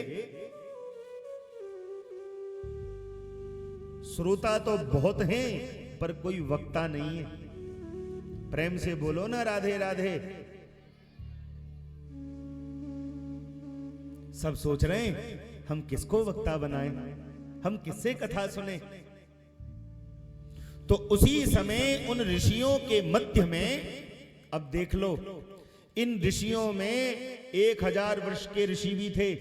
श्रोता तो बहुत हैं पर कोई वक्ता नहीं है। प्रेम से बोलो ना राधे राधे। सब सोच रहे हैं हम किसको वक्ता बनाएं, हम किससे कथा सुने। तो उसी समय उन ऋषियों के मध्य में, अब देख लो, इन ऋषियों में 1000 वर्ष के ऋषि भी थे,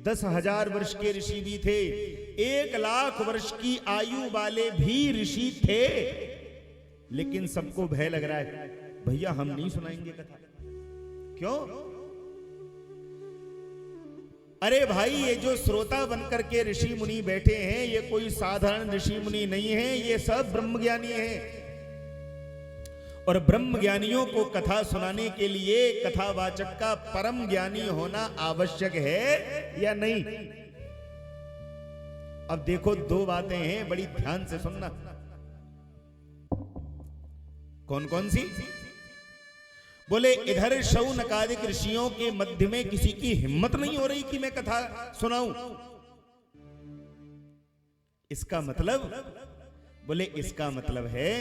10,000 वर्ष के ऋषि भी थे, 1,00,000 वर्ष की आयु वाले भी ऋषि थे। लेकिन सबको भय लग रहा है, भैया हम नहीं सुनाएंगे कथा। क्यों? अरे भाई, ये जो श्रोता बनकर के ऋषि मुनि बैठे हैं ये कोई साधारण ऋषि मुनि नहीं है, ये सब ब्रह्मज्ञानी हैं। और ब्रह्म ज्ञानियों को कथा सुनाने के लिए कथावाचक का परम ज्ञानी होना आवश्यक है या नहीं? अब देखो, दो बातें हैं, बड़ी ध्यान से सुनना। कौन कौन सी? बोले इधर शौनकादिक ऋषियों के मध्य में किसी की हिम्मत नहीं हो रही कि मैं कथा सुनाऊं। इसका मतलब, बोले इसका मतलब है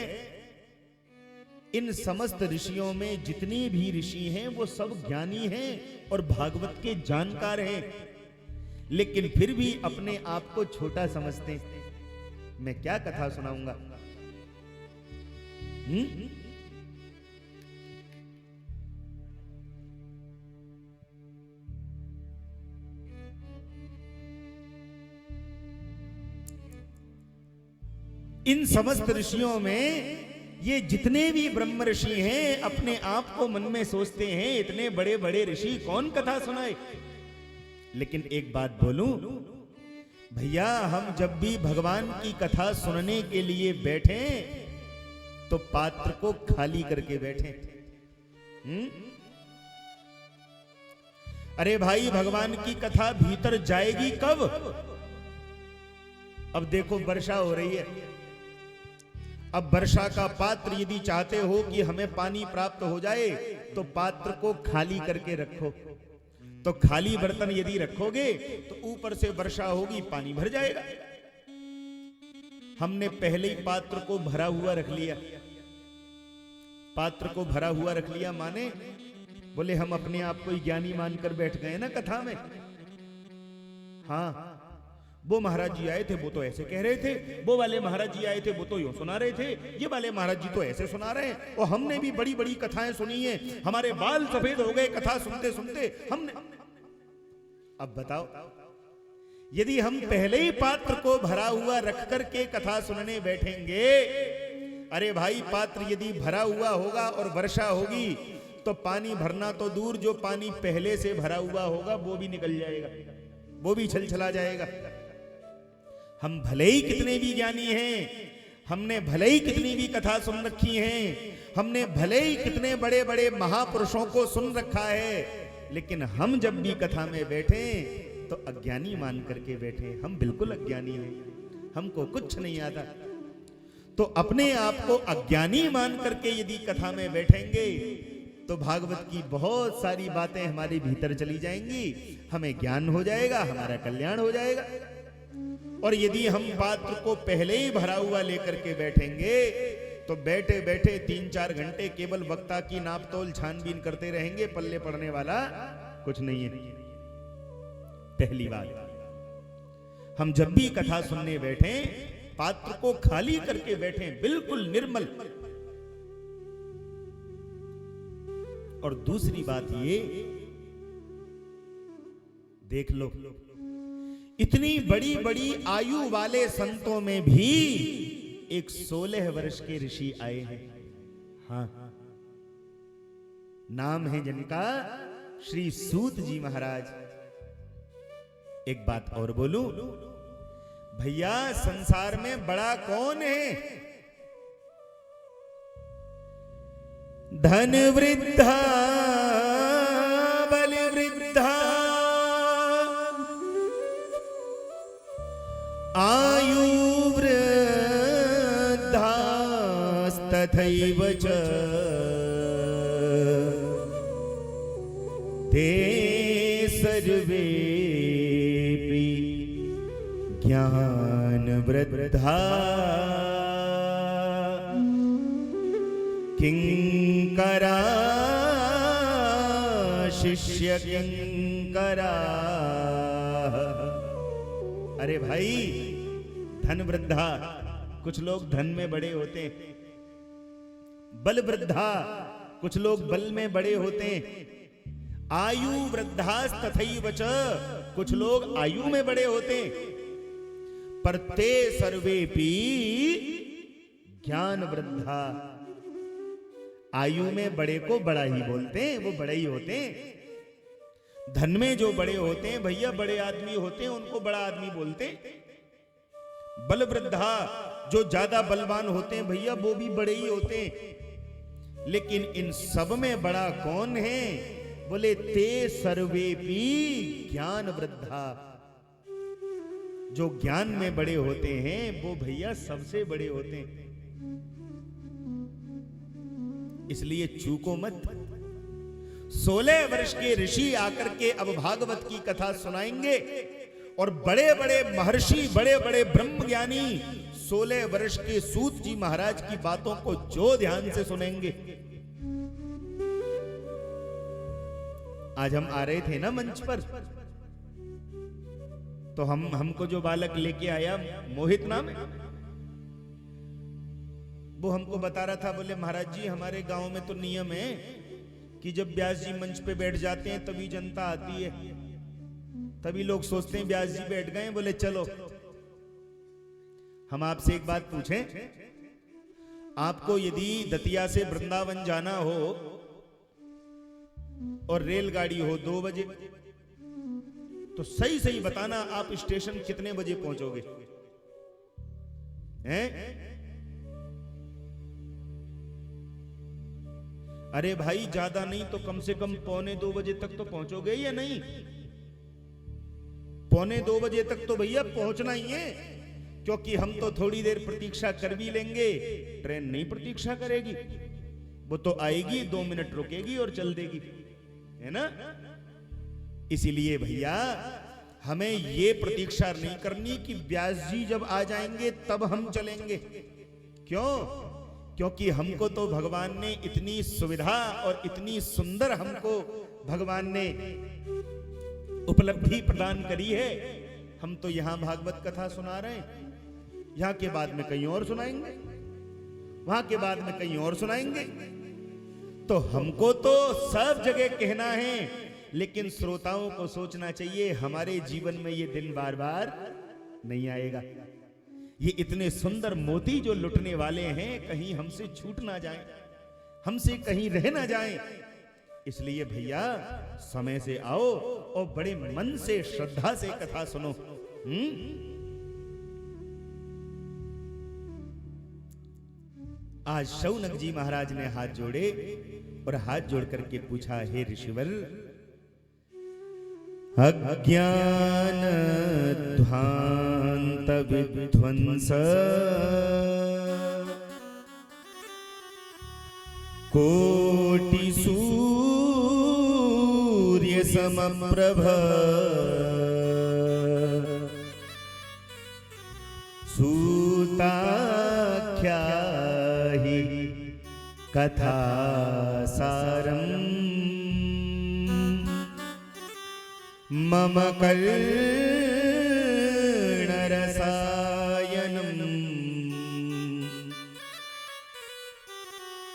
इन समस्त ऋषियों में जितने भी ऋषि हैं वो सब ज्ञानी हैं और भागवत के जानकार हैं, लेकिन फिर भी अपने आप को छोटा समझते हैं। मैं क्या कथा सुनाऊंगा? इन समस्त ऋषियों में ये जितने भी ब्रह्म ऋषि हैं अपने आप को मन में सोचते हैं इतने बड़े बड़े ऋषि कौन कथा सुनाए। लेकिन एक बात बोलूं भैया, हम जब भी भगवान की कथा सुनने के लिए बैठे तो पात्र को खाली करके बैठे। अरे भाई, भगवान की कथा भीतर जाएगी कब? अब देखो, वर्षा हो रही है। अब वर्षा का पात्र यदि चाहते हो कि हमें पानी प्राप्त हो जाए तो पात्र को खाली करके रखो। तो खाली बर्तन यदि रखोगे तो ऊपर से वर्षा होगी, पानी भर जाएगा। हमने पहले ही पात्र को भरा हुआ रख लिया। पात्र को भरा हुआ रख लिया माने, बोले हम अपने आप को ज्ञानी मानकर बैठ गए ना कथा में। हाँ, वो महाराज जी आए थे वो तो ऐसे कह रहे थे, वो वाले महाराज जी आए थे वो तो यूं सुना रहे थे, ये वाले महाराज जी तो ऐसे सुना रहे हैं। और हमने भी बड़ी बड़ी कथाएं सुनी हैं, हमारे बाल सफेद हो गए कथा सुनते सुनते हमने। अब बताओ, यदि हम पहले ही पात्र को भरा हुआ रख करके कथा सुनने बैठेंगे, अरे भाई पात्र यदि भरा हुआ होगा और वर्षा होगी तो पानी भरना तो दूर, जो पानी पहले से भरा हुआ होगा वो भी निकल जाएगा, वो भी छलछला जाएगा। हम भले ही कितने भी ज्ञानी हैं, हमने भले ही कितनी भी कथा सुन रखी है, हमने भले ही कितने बड़े बड़े महापुरुषों को सुन रखा है, लेकिन हम जब भी कथा में बैठे तो अज्ञानी मान करके बैठे। हम बिल्कुल अज्ञानी हैं, हमको कुछ नहीं आता। तो अपने आप को अज्ञानी मान करके यदि कथा में बैठेंगे तो भागवत की बहुत सारी बातें हमारे भीतर चली जाएंगी, हमें ज्ञान हो जाएगा, हमारा कल्याण हो जाएगा। और यदि हम पात्र को पहले ही भरा हुआ लेकर के बैठेंगे तो बैठे बैठे 3-4 घंटे केवल वक्ता की नापतोल छानबीन करते रहेंगे, पल्ले पड़ने वाला कुछ नहीं है। पहली बात, हम जब भी कथा सुनने बैठे पात्र को खाली करके बैठे, बिल्कुल निर्मल। और दूसरी बात ये देख लो, इतनी बड़ी बड़ी आयु वाले संतों में भी एक 16 वर्ष के ऋषि आए हैं। हाँ, नाम है जिनका श्री सूत जी महाराज। एक बात और बोलूं भैया, संसार में बड़ा कौन है? धन वृद्धा बल वृद्धा आयु वृद्धास्तथैव च ते सर्वेपि ज्ञान वृद्धा किंकरा शिष्य किंकरा। अरे भाई, धन वृद्धा, कुछ लोग धन में बड़े होते हैं। बल वृद्धा, कुछ लोग बल में बड़े होते हैं। आयु वृद्धास्तथैव च, कुछ लोग आयु में बड़े होते हैं। पर ते सर्वेपि ज्ञान वृद्धा, आयु में बड़े को बड़ा ही बोलते हैं, वो बड़े ही होते हैं। धन में जो बड़े होते हैं भैया, बड़े आदमी होते हैं, उनको बड़ा आदमी बोलते हैं। बल वृद्धा, जो ज्यादा बलवान होते हैं भैया, वो भी बड़े ही होते हैं। लेकिन इन सब में बड़ा कौन है? बोले ते सर्वेपि ज्ञान वृद्धा। जो ज्ञान में बड़े होते हैं वो भैया सबसे बड़े होते हैं। इसलिए चूको मत। 16 वर्ष के ऋषि आकर के अब भागवत की कथा सुनाएंगे और बड़े बड़े महर्षि, बड़े बड़े ब्रह्मज्ञानी 16 वर्ष के सूत जी महाराज की बातों को जो ध्यान से सुनेंगे। आज हम आ रहे थे ना मंच पर, तो हमको जो बालक लेके आया, मोहित नाम है, वो हमको बता रहा था, बोले महाराज जी हमारे गांव में तो नियम है कि जब व्यास जी मंच पे बैठ जाते हैं तभी जनता आती है, तभी लोग सोचते हैं व्यास जी बैठ गए। बोले चलो हम आपसे एक बात पूछें, आपको यदि दतिया से वृंदावन जाना हो और रेलगाड़ी हो 2 बजे, तो सही सही बताना आप स्टेशन कितने बजे पहुंचोगे? हैं? अरे भाई ज्यादा नहीं तो कम से कम 1:45 बजे तक तो पहुंचोगे या नहीं? 1:45 बजे तक तो भैया पहुंचना ही है, क्योंकि हम तो थोड़ी देर प्रतीक्षा कर भी लेंगे, ट्रेन नहीं प्रतीक्षा करेगी, वो तो आएगी 2 मिनट रुकेगी और चल देगी, है ना? इसीलिए भैया हमें ये प्रतीक्षा नहीं करनी कि व्यास जी जब आ जाएंगे तब हम चलेंगे। क्यों? क्योंकि हमको तो भगवान ने इतनी सुविधा और इतनी सुंदर हमको भगवान ने उपलब्धि प्रदान करी है। हम तो यहां भागवत कथा सुना रहे हैं, यहां के बाद में कहीं और सुनाएंगे, वहां के बाद में कहीं और सुनाएंगे। तो हमको तो सब जगह कहना है, लेकिन श्रोताओं को सोचना चाहिए हमारे जीवन में ये दिन बार बार नहीं आएगा। ये इतने सुंदर मोती जो लुटने वाले हैं कहीं हमसे छूट ना जाए, हमसे कहीं रह ना जाए। इसलिए भैया समय से आओ और बड़े मन से श्रद्धा से कथा सुनो। आज शौनक जी महाराज ने हाथ जोड़े और हाथ जोड़ करके पूछा, हे ऋषिवर, अज्ञान ध्वांत विध्वंस कोटि सूर्य समप्रभ सूताख्या हि कथा सारम् मम कर्णरसायनम्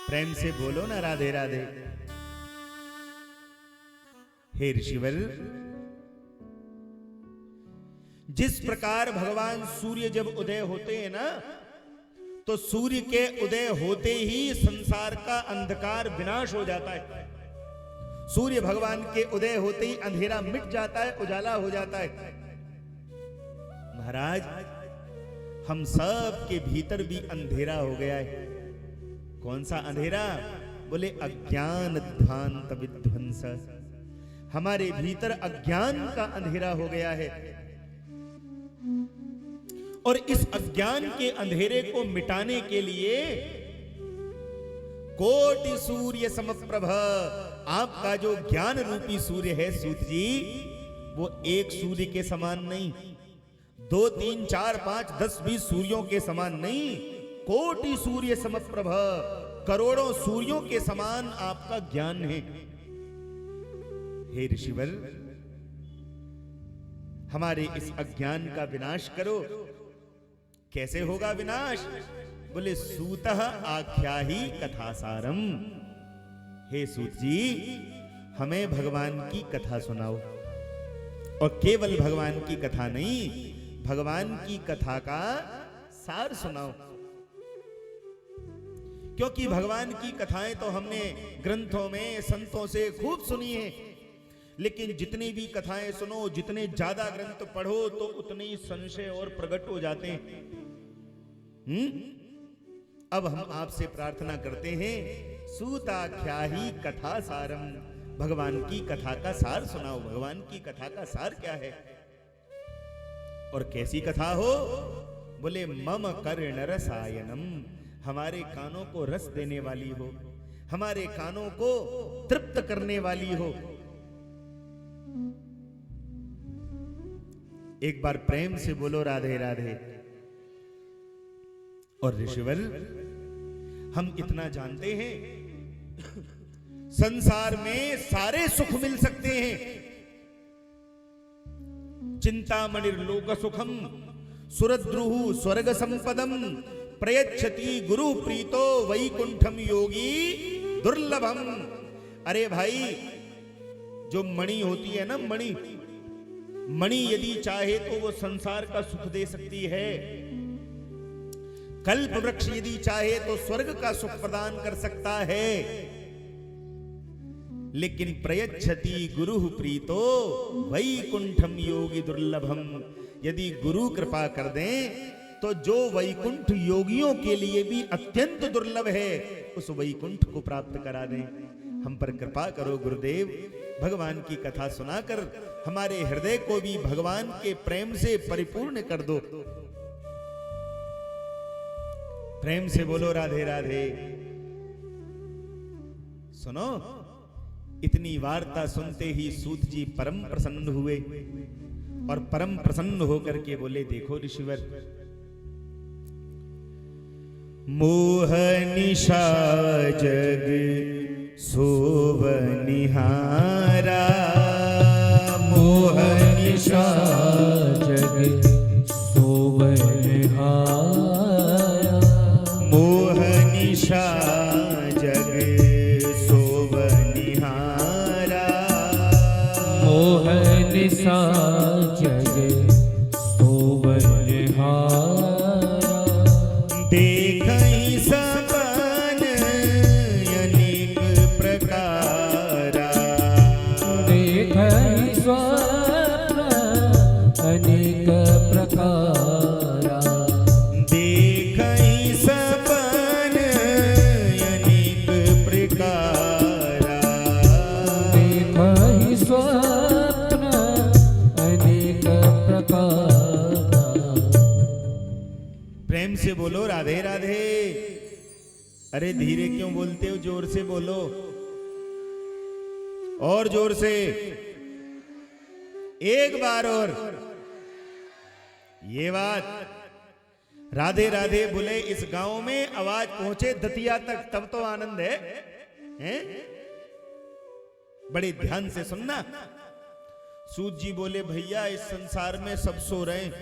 प्रेम से बोलो ना राधे राधे। हे ऋषिवर, जिस प्रकार भगवान सूर्य जब उदय होते हैं ना, तो सूर्य के उदय होते ही संसार का अंधकार विनाश हो जाता है। सूर्य भगवान के उदय होते ही अंधेरा मिट जाता है, उजाला हो जाता है। महाराज, हम सब के भीतर भी अंधेरा हो गया है। कौन सा अंधेरा? बोले अज्ञान ध्वांत विध्वंस। हमारे भीतर अज्ञान का अंधेरा हो गया है, और इस अज्ञान के अंधेरे को मिटाने के लिए कोटि सूर्य समप्रभ, आपका जो ज्ञान रूपी सूर्य है सूत जी, वो एक सूर्य के समान नहीं, 2 3 4 5 10 20 सूर्यों के समान नहीं, कोटि सूर्य समप्रभ, करोड़ों सूर्यों के समान आपका ज्ञान है। हे ऋषिवर, हमारे इस अज्ञान का विनाश करो। कैसे होगा विनाश? बोले सूतः आख्याहि कथासारम। हे सूत जी, हमें भगवान की कथा सुनाओ, और केवल भगवान की कथा नहीं, भगवान की कथा का सार सुनाओ। क्योंकि भगवान की कथाएं तो हमने ग्रंथों में संतों से खूब सुनी है, लेकिन जितनी भी कथाएं सुनो, जितने ज्यादा ग्रंथ पढ़ो, तो उतने ही संशय और प्रकट हो जाते हैं। अब हम आपसे प्रार्थना करते हैं, सूताख्याहि कथा सारम, भगवान की कथा का सार सुनाओ। भगवान की कथा का सार क्या है और कैसी कथा हो? बोले मम कर्ण रसायनम, हमारे कानों को रस देने वाली हो, हमारे कानों को तृप्त करने वाली हो। एक बार प्रेम से बोलो राधे राधे। और ऋषिवर, हम इतना जानते हैं, संसार में सारे सुख मिल सकते हैं। चिंतामणि लोक सुखम सुरद्रुहु स्वर्ग संपदम प्रयच्छति गुरु प्रीतो वैकुंठम योगी दुर्लभम। अरे भाई, जो मणि होती है ना, मणि यदि चाहे तो वो संसार का सुख दे सकती है। कल्प वृक्ष यदि चाहे तो स्वर्ग का सुख प्रदान कर सकता है। लेकिन प्रयच्छति गुरु प्रीतो वैकुंठम योगी दुर्लभम, यदि गुरु कृपा कर दें तो जो वैकुंठ योगियों के लिए भी अत्यंत दुर्लभ है, उस वैकुंठ को प्राप्त करा दें। हम पर कृपा करो गुरुदेव, भगवान की कथा सुनाकर हमारे हृदय को भी भगवान के प्रेम से परिपूर्ण कर दो। प्रेम से बोलो राधे राधे। सुनो, इतनी वार्ता सुनते ही सूत जी परम प्रसन्न हुए, और परम प्रसन्न होकर के बोले, देखो ऋषिवर, मोह निशा जग सोवनिहारा,
मोह निशा जग सोवनिहारा,
मोह निशा जग सोवनिहारा,
मोह निशा जग सोवनिहारा,
देखहि सपन अनेक प्रकारा,
देखहि स्वप्न अनेक प्रकारा,
देखहि सपन अनेक प्रकारा,
देखहि स्वप्न अनेक प्रकारा।
प्रेम से बोलो राधे राधे। अरे धीरे क्यों बोलते हो? जोर से बोलो, और जोर से, एक बार और। ये बात राधे राधे बोले इस गांव में आवाज पहुंचे दतिया तक, तब तो आनंद है, हैं? बड़े ध्यान से सुनना। सूत जी बोले, भैया इस संसार में सब सो रहे हैं,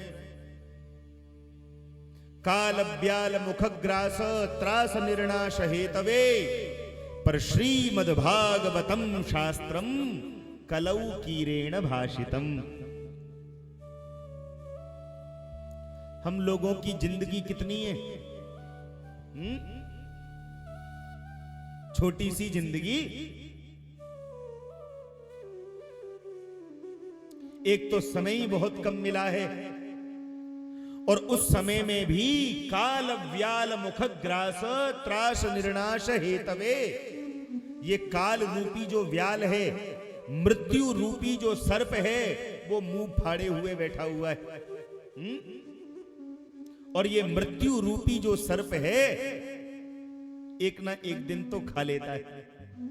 काल व्याल मुखग्रास त्रास निर्णाश हेतवे पर श्रीमद् भागवतम शास्त्रम कलौ कीरेण भाषितम। हम लोगों की जिंदगी कितनी है? छोटी सी जिंदगी। एक तो समय ही बहुत कम मिला है, और उस समय में भी काल व्याल मुखग्रास त्रास निर्णाश हेतवे, ये काल रूपी जो व्याल है, मृत्यु रूपी जो सर्प है, वो मुंह फाड़े हुए बैठा हुआ है। और ये मृत्यु रूपी जो सर्प है, एक ना एक दिन तो खा लेता है।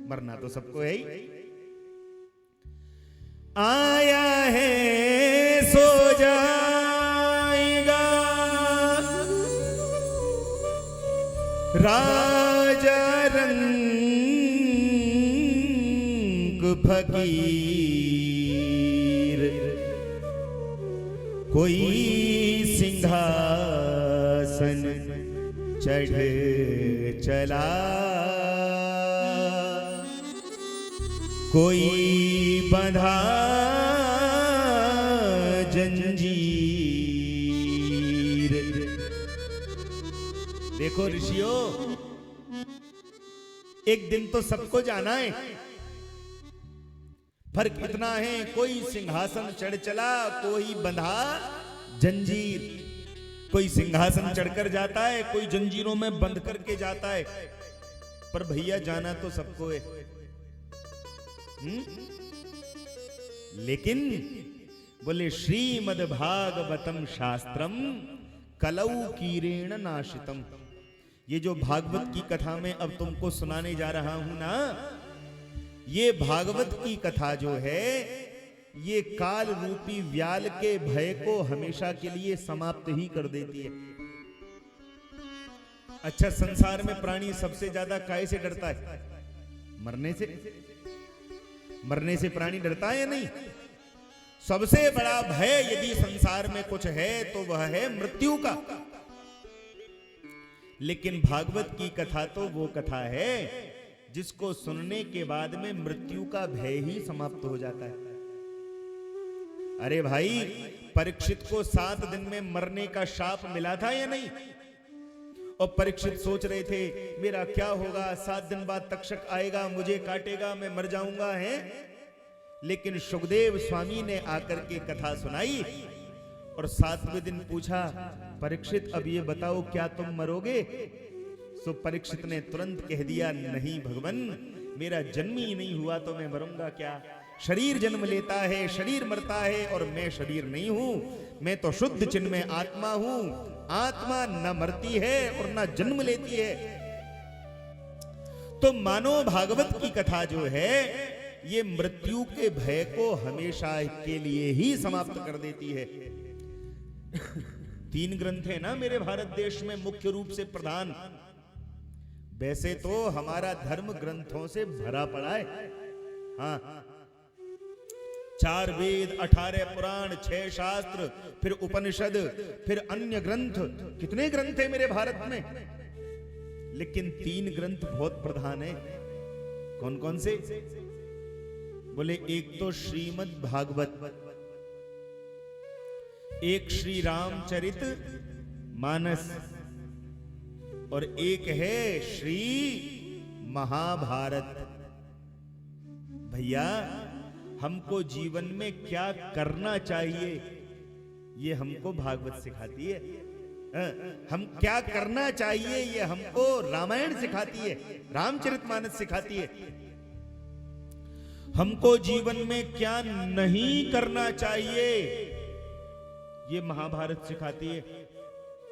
मरना तो सबको है ही। आया है सो जाएगा राजा रंग फकीर, कोई सिंहासन चढ़ चला, कोई बंधा जंजीर। देखो ऋषियों, एक दिन तो सबको जाना है। फर्क इतना है, कोई सिंहासन चढ़ चला, कोई बंधा जंजीर। कोई सिंहासन चढ़कर जाता है, कोई जंजीरों में बंध करके जाता है, पर भैया जाना तो सबको है। लेकिन बोले श्रीमद् भागवतम शास्त्रम कलौ कीरेण नाशितम। ये जो भागवत की कथा में अब तुमको सुनाने जा रहा हूं ना, ये भागवत की कथा जो है, ये काल रूपी व्याल के भय को हमेशा के लिए समाप्त ही कर देती है। अच्छा, संसार में प्राणी सबसे ज्यादा काहे से डरता है? मरने से। मरने से प्राणी डरता है या नहीं? सबसे बड़ा भय यदि संसार में कुछ है तो वह है मृत्यु का। लेकिन भागवत की कथा तो वो कथा है जिसको सुनने के बाद में मृत्यु का भय ही समाप्त हो जाता है। अरे भाई, परीक्षित को 7 दिन में मरने का शाप मिला था या नहीं? और परीक्षित सोच रहे थे मेरा क्या होगा, 7 दिन बाद तक्षक आएगा, मुझे काटेगा, मैं मर जाऊंगा है। लेकिन सुखदेव स्वामी ने आकर के कथा सुनाई और 7वें दिन पूछा, परीक्षित अब ये बताओ क्या तुम मरोगे? सो परीक्षित ने तुरंत कह दिया, नहीं भगवान, मेरा जन्म ही नहीं हुआ तो मैं मरूंगा क्या? शरीर जन्म लेता है, शरीर मरता है, और मैं शरीर नहीं हूं। मैं तो शुद्ध चिन्मय आत्मा हूं। आत्मा न मरती है और न जन्म लेती है। तो मानो भागवत की कथा जो है, ये मृत्यु के भय को हमेशा के लिए ही समाप्त कर देती है। 3 ग्रंथ है ना मेरे भारत देश में मुख्य रूप से प्रधान। वैसे तो हमारा धर्म ग्रंथों से भरा पड़ा है। हाँ, 4 वेद, 18 पुराण, 6 शास्त्र, फिर उपनिषद, फिर अन्य ग्रंथ। कितने ग्रंथ है मेरे भारत में? लेकिन 3 ग्रंथ बहुत प्रधान है। कौन कौन से? बोले एक तो श्रीमद् भागवत, एक श्री रामचरित मानस, और एक है श्री महाभारत। भैया, हमको जीवन में क्या करना चाहिए ये हमको भागवत सिखाती है। हम क्या करना चाहिए ये हमको रामायण सिखाती है, रामचरितमानस सिखाती है। हमको जीवन में क्या नहीं करना चाहिए ये महाभारत सिखाती है।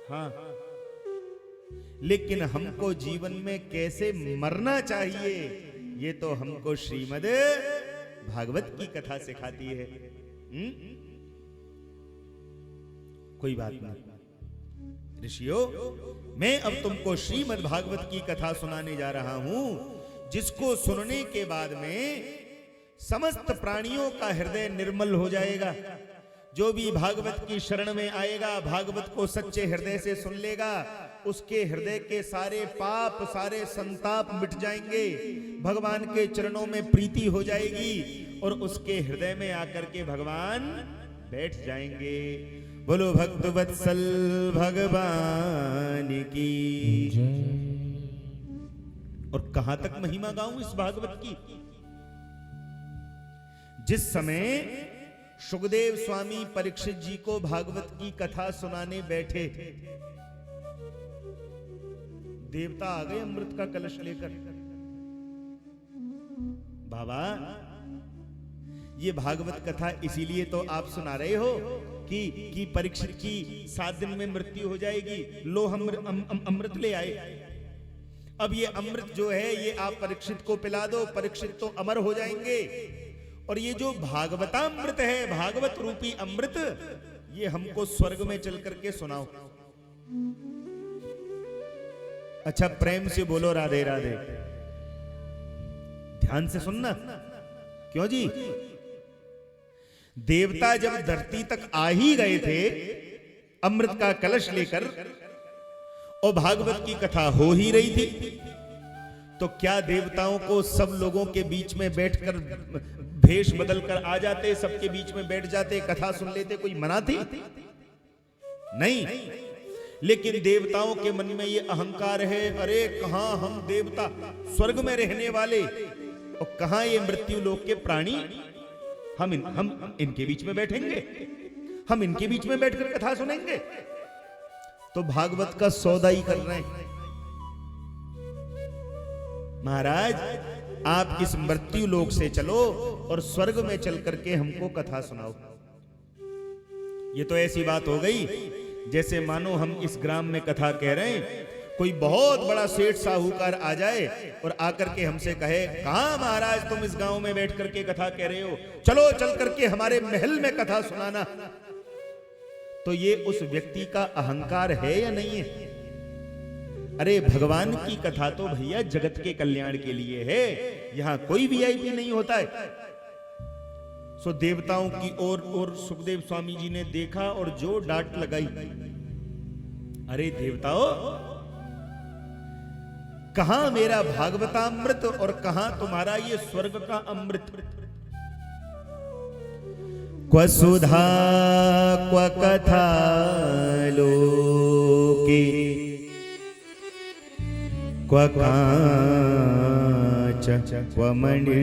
हाँ, लेकिन हमको जीवन में कैसे मरना चाहिए ये तो हमको श्रीमद् भागवत की कथा सिखाती है। कोई बात नहीं ऋषियों, मैं अब तुमको श्रीमद् भागवत की कथा सुनाने जा रहा हूं, जिसको सुनने के बाद में समस्त प्राणियों का हृदय निर्मल हो जाएगा। जो भी भागवत की शरण में आएगा, भागवत को सच्चे हृदय से सुन लेगा, उसके हृदय के सारे पाप, सारे संताप मिट जाएंगे, भगवान के चरणों में प्रीति हो जाएगी और उसके हृदय में आकर के भगवान बैठ जाएंगे। बोलो भक्त वत्सल भगवान की। और कहां तक महिमा गाऊं इस भागवत की। जिस समय सुखदेव स्वामी परीक्षित जी को भागवत की कथा सुनाने बैठे, देवता आ गए अमृत का कलश लेकर। बाबा, ये भागवत कथा इसीलिए तो आप सुना रहे हो कि परीक्षित की 7 दिन में मृत्यु हो जाएगी। लो हम अमृत ले आए। अब ये अमृत जो है ये आप परीक्षित को पिला दो, परीक्षित तो अमर हो जाएंगे। और ये जो भागवतामृत है, भागवत रूपी अमृत, ये हमको स्वर्ग में चल करके सुनाओ। अच्छा, प्रेम से बोलो राधे राधे। ध्यान से सुनना। क्यों जी? देवता जब धरती तक आ ही गए थे अमृत का कलश लेकर और भागवत की कथा हो ही रही थी, तो क्या देवताओं को सब लोगों के बीच में बैठकर भेष बदल कर आ जाते, सबके बीच में बैठ जाते, कथा सुन लेते? कोई मना थी? नहीं। लेकिन देवताओं के मन में ये अहंकार है, अरे कहां हम देवता स्वर्ग में रहने वाले और कहां ये मृत्यु लोक के प्राणी, हम इनके बीच में बैठेंगे, हम इनके बीच में बैठकर कथा सुनेंगे। तो भागवत का सौदा ही कर रहे हैं। महाराज, आप इस मृत्यु लोक से चलो और स्वर्ग में चल करके हमको कथा सुनाओ। ये तो ऐसी बात हो गई जैसे मानो हम इस ग्राम में कथा कह रहे हैं, कोई बहुत बड़ा सेठ साहूकार आ जाए और आकर के हमसे कहे, कहां महाराज तुम इस गांव में बैठ करके कथा कह रहे हो, चलो चल करके हमारे महल में कथा सुनाना। तो ये उस व्यक्ति का अहंकार है या नहीं है? अरे भगवान की कथा तो भैया जगत के कल्याण के लिए है, यहां कोई वीआईपी नहीं होता है। सो देवताओं की ओर और सुखदेव स्वामी जी ने देखा और जो डांट लगाई, अरे देवताओं, कहां मेरा भागवतामृत और कहां तुम्हारा ये स्वर्ग का अमृत? क्व सुधा क्व कथा लोके क्व कांच क्व मणिर्महान्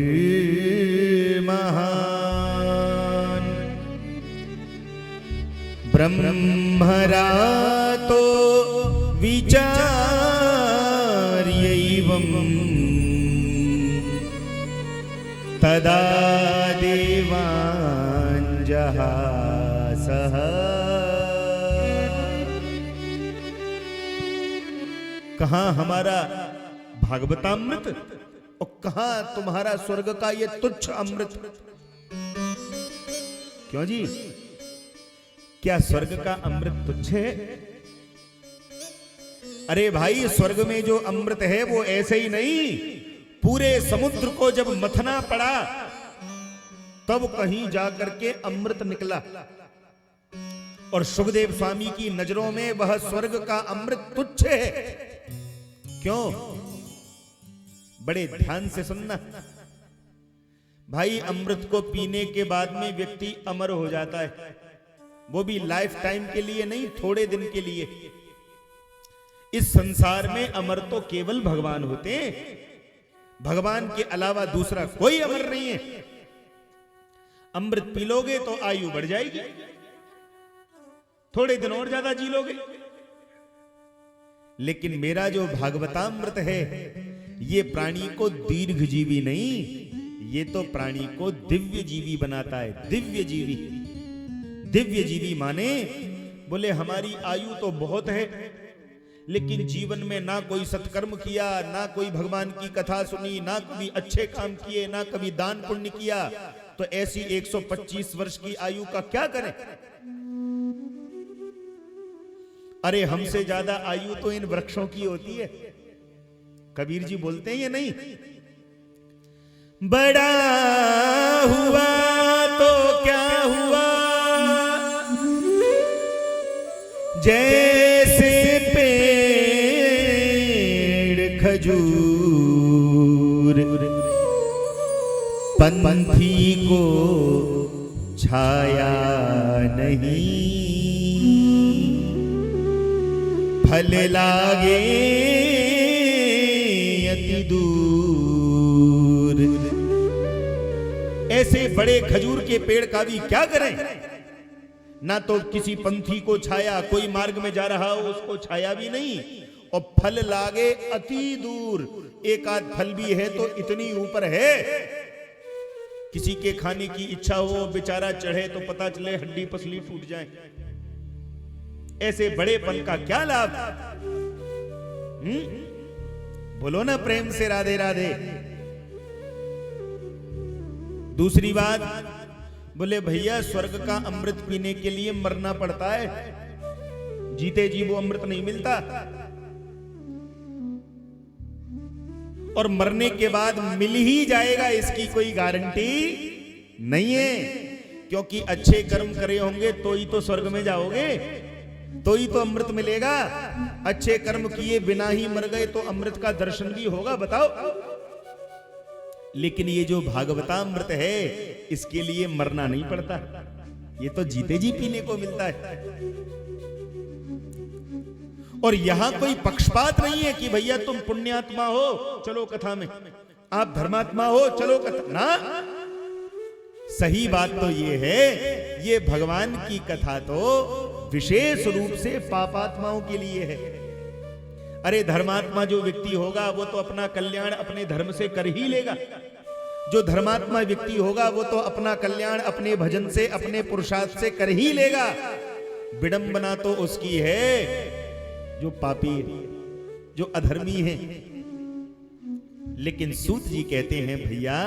ब्रह्मरातो विचार्यैवम् तदा देवाञ्जहासः। कहां हमारा भागवतामृत और कहां तुम्हारा स्वर्ग का ये तुच्छ अमृत? क्यों जी? क्या स्वर्ग का अमृत तुच्छ है? अरे भाई, स्वर्ग में जो अमृत है वो ऐसे ही नहीं, पूरे समुद्र को जब मथना पड़ा तब कहीं जाकर के अमृत निकला। और सुखदेव स्वामी की नजरों में वह स्वर्ग का अमृत तुच्छ है। क्यों? बड़े ध्यान से सुनना भाई। अमृत को पीने के बाद में व्यक्ति अमर हो जाता है, वो भी लाइफ टाइम के लिए नहीं, थोड़े दिन के लिए। इस संसार में अमर तो केवल भगवान होते हैं, भगवान के अलावा दूसरा कोई अमर नहीं है। अमृत पी लोगे तो आयु बढ़ जाएगी, थोड़े दिन और ज्यादा जी लोगे। लेकिन मेरा जो भागवतामृत है ये प्राणी को दीर्घ जीवी नहीं, ये तो प्राणी को दिव्य जीवी बनाता है। दिव्य जीवी, दिव्य जीवी माने बोले हमारी आयु तो बहुत है, लेकिन जीवन में ना कोई सत्कर्म किया, ना कोई भगवान की कथा सुनी, ना कभी अच्छे काम किए, ना कभी दान पुण्य किया, तो ऐसी 125 वर्ष की आयु का क्या करें? अरे हमसे ज्यादा आयु तो इन वृक्षों की होती है। कबीर जी बोलते हैं ये नहीं, बड़ा हुआ तो क्या हुआ, खजूर पंथी को छाया नहीं, फल लागे अति दूर। ऐसे बड़े खजूर के पेड़ का भी क्या करें, ना तो किसी पंथी को छाया, कोई मार्ग में जा रहा हो उसको छाया भी नहीं, और फल लागे अति दूर। एक आध फल भी है तो इतनी ऊपर है, किसी के खाने की इच्छा हो बेचारा चढ़े तो पता चले हड्डी पसली टूट जाए। ऐसे बड़े फल का क्या लाभ? बोलो ना प्रेम से राधे राधे। दूसरी बात, बोले भैया स्वर्ग का अमृत पीने के लिए मरना पड़ता है, जीते जी वो अमृत नहीं मिलता, और मरने के बाद मिल ही जाएगा इसकी कोई गारंटी नहीं है, क्योंकि अच्छे कर्म करे होंगे तो ही तो स्वर्ग में जाओगे, तो ही तो अमृत मिलेगा। अच्छे कर्म किए बिना ही मर गए तो अमृत का दर्शन भी होगा, बताओ। लेकिन ये जो भागवतामृत है इसके लिए मरना नहीं पड़ता, ये तो जीते जी पीने को मिलता है। और यहां कोई पक्षपात नहीं है कि भैया तुम पुण्यात्मा हो चलो कथा में, आप धर्मात्मा हो चलो कथा ना। सही बात तो ये है, ये भगवान की कथा तो विशेष रूप से पापात्माओं के लिए है। अरे धर्मात्मा जो व्यक्ति होगा वो तो अपना कल्याण अपने धर्म से कर ही लेगा, जो धर्मात्मा व्यक्ति होगा वो तो अपना कल्याण अपने भजन से अपने पुरुषार्थ से कर ही लेगा। विडंबना तो उसकी है जो पापी है, जो अधर्मी है। लेकिन सूत जी कहते हैं भैया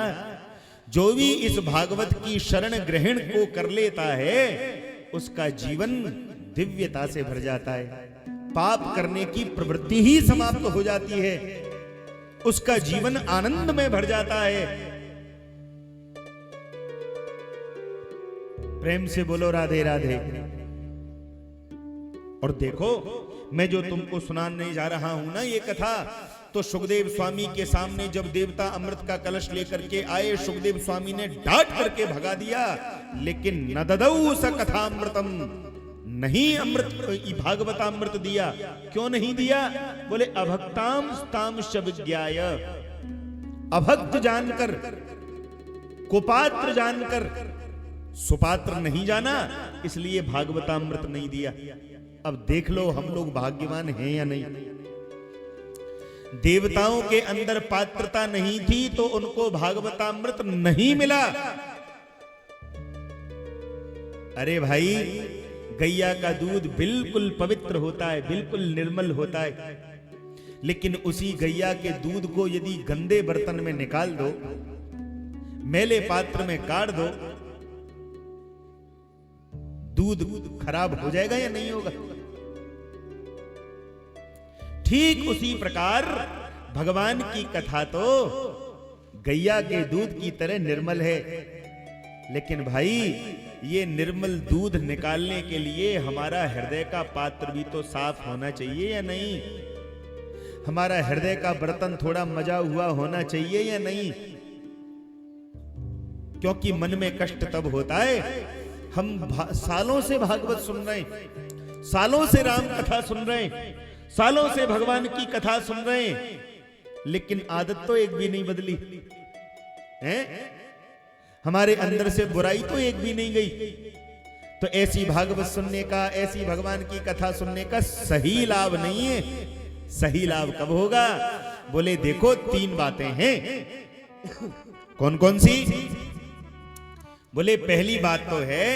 जो भी इस भागवत की शरण ग्रहण को कर लेता है उसका जीवन दिव्यता से भर जाता है, पाप करने की प्रवृत्ति ही समाप्त हो जाती है, उसका जीवन आनंद में भर जाता है। प्रेम से बोलो राधे राधे। और देखो मैं जो तुमको सुनाने जा रहा हूं ना ये कथा, तो सुखदेव स्वामी के सामने जब देवता अमृत का कलश लेकर के आए, सुखदेव स्वामी ने डांट करके भगा दिया, लेकिन न ददौ स कथामृतम, नहीं अमृत भागवतामृत दिया। क्यों नहीं दिया? बोले अभक्ताम स्ताम विज्ञाय, अभक्त जानकर, कुपात्र जानकर, सुपात्र नहीं जाना, इसलिए भागवतामृत नहीं दिया। अब देख लो हम लोग भाग्यवान हैं या नहीं। देवताओं के अंदर पात्रता नहीं थी तो उनको भागवतामृत नहीं मिला। अरे भाई गैया का दूध बिल्कुल पवित्र होता है, बिल्कुल निर्मल होता है, लेकिन उसी गैया के दूध को यदि गंदे बर्तन में निकाल दो, मैले पात्र में काट दो, दूध खराब हो जाएगा या नहीं होगा? ठीक उसी प्रकार भगवान की कथा तो गैया के दूध की तरह निर्मल है, लेकिन भाई ये निर्मल दूध निकालने के लिए हमारा हृदय का पात्र भी तो साफ होना चाहिए या नहीं? हमारा हृदय का बर्तन थोड़ा मजा हुआ होना चाहिए या नहीं? क्योंकि मन में कष्ट तब होता है, हम सालों से भागवत सुन रहे हैं, सालों से राम कथा सुन रहे हैं, सालों से भगवान की कथा सुन रहे हैं, लेकिन आदत तो एक भी नहीं बदली है, हमारे अंदर से बुराई तो एक भी नहीं गई। तो ऐसी भागवत सुनने का, ऐसी भगवान की कथा सुनने का सही लाभ नहीं है। सही लाभ कब होगा? बोले देखो तीन बातें हैं। कौन कौन सी? बोले पहली बात तो है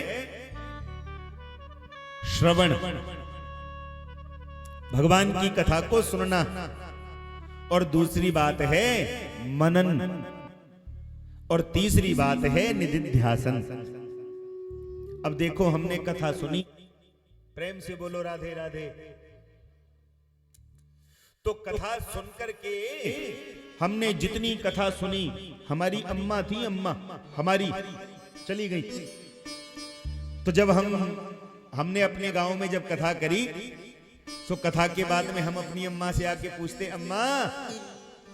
श्रवण, भगवान की कथा को सुनना, और दूसरी बात है मनन, और तीसरी बात है निधिध्यासन। अब देखो हमने कथा सुनी, प्रेम से बोलो राधे राधे। तो कथा सुनकर के हमने जितनी कथा सुनी, हमारी अम्मा थी, अम्मा हमारी चली गई, तो जब हमने अपने गांव में जब कथा करी तो कथा के बाद में हम अपनी अम्मा से आके पूछते, अम्मा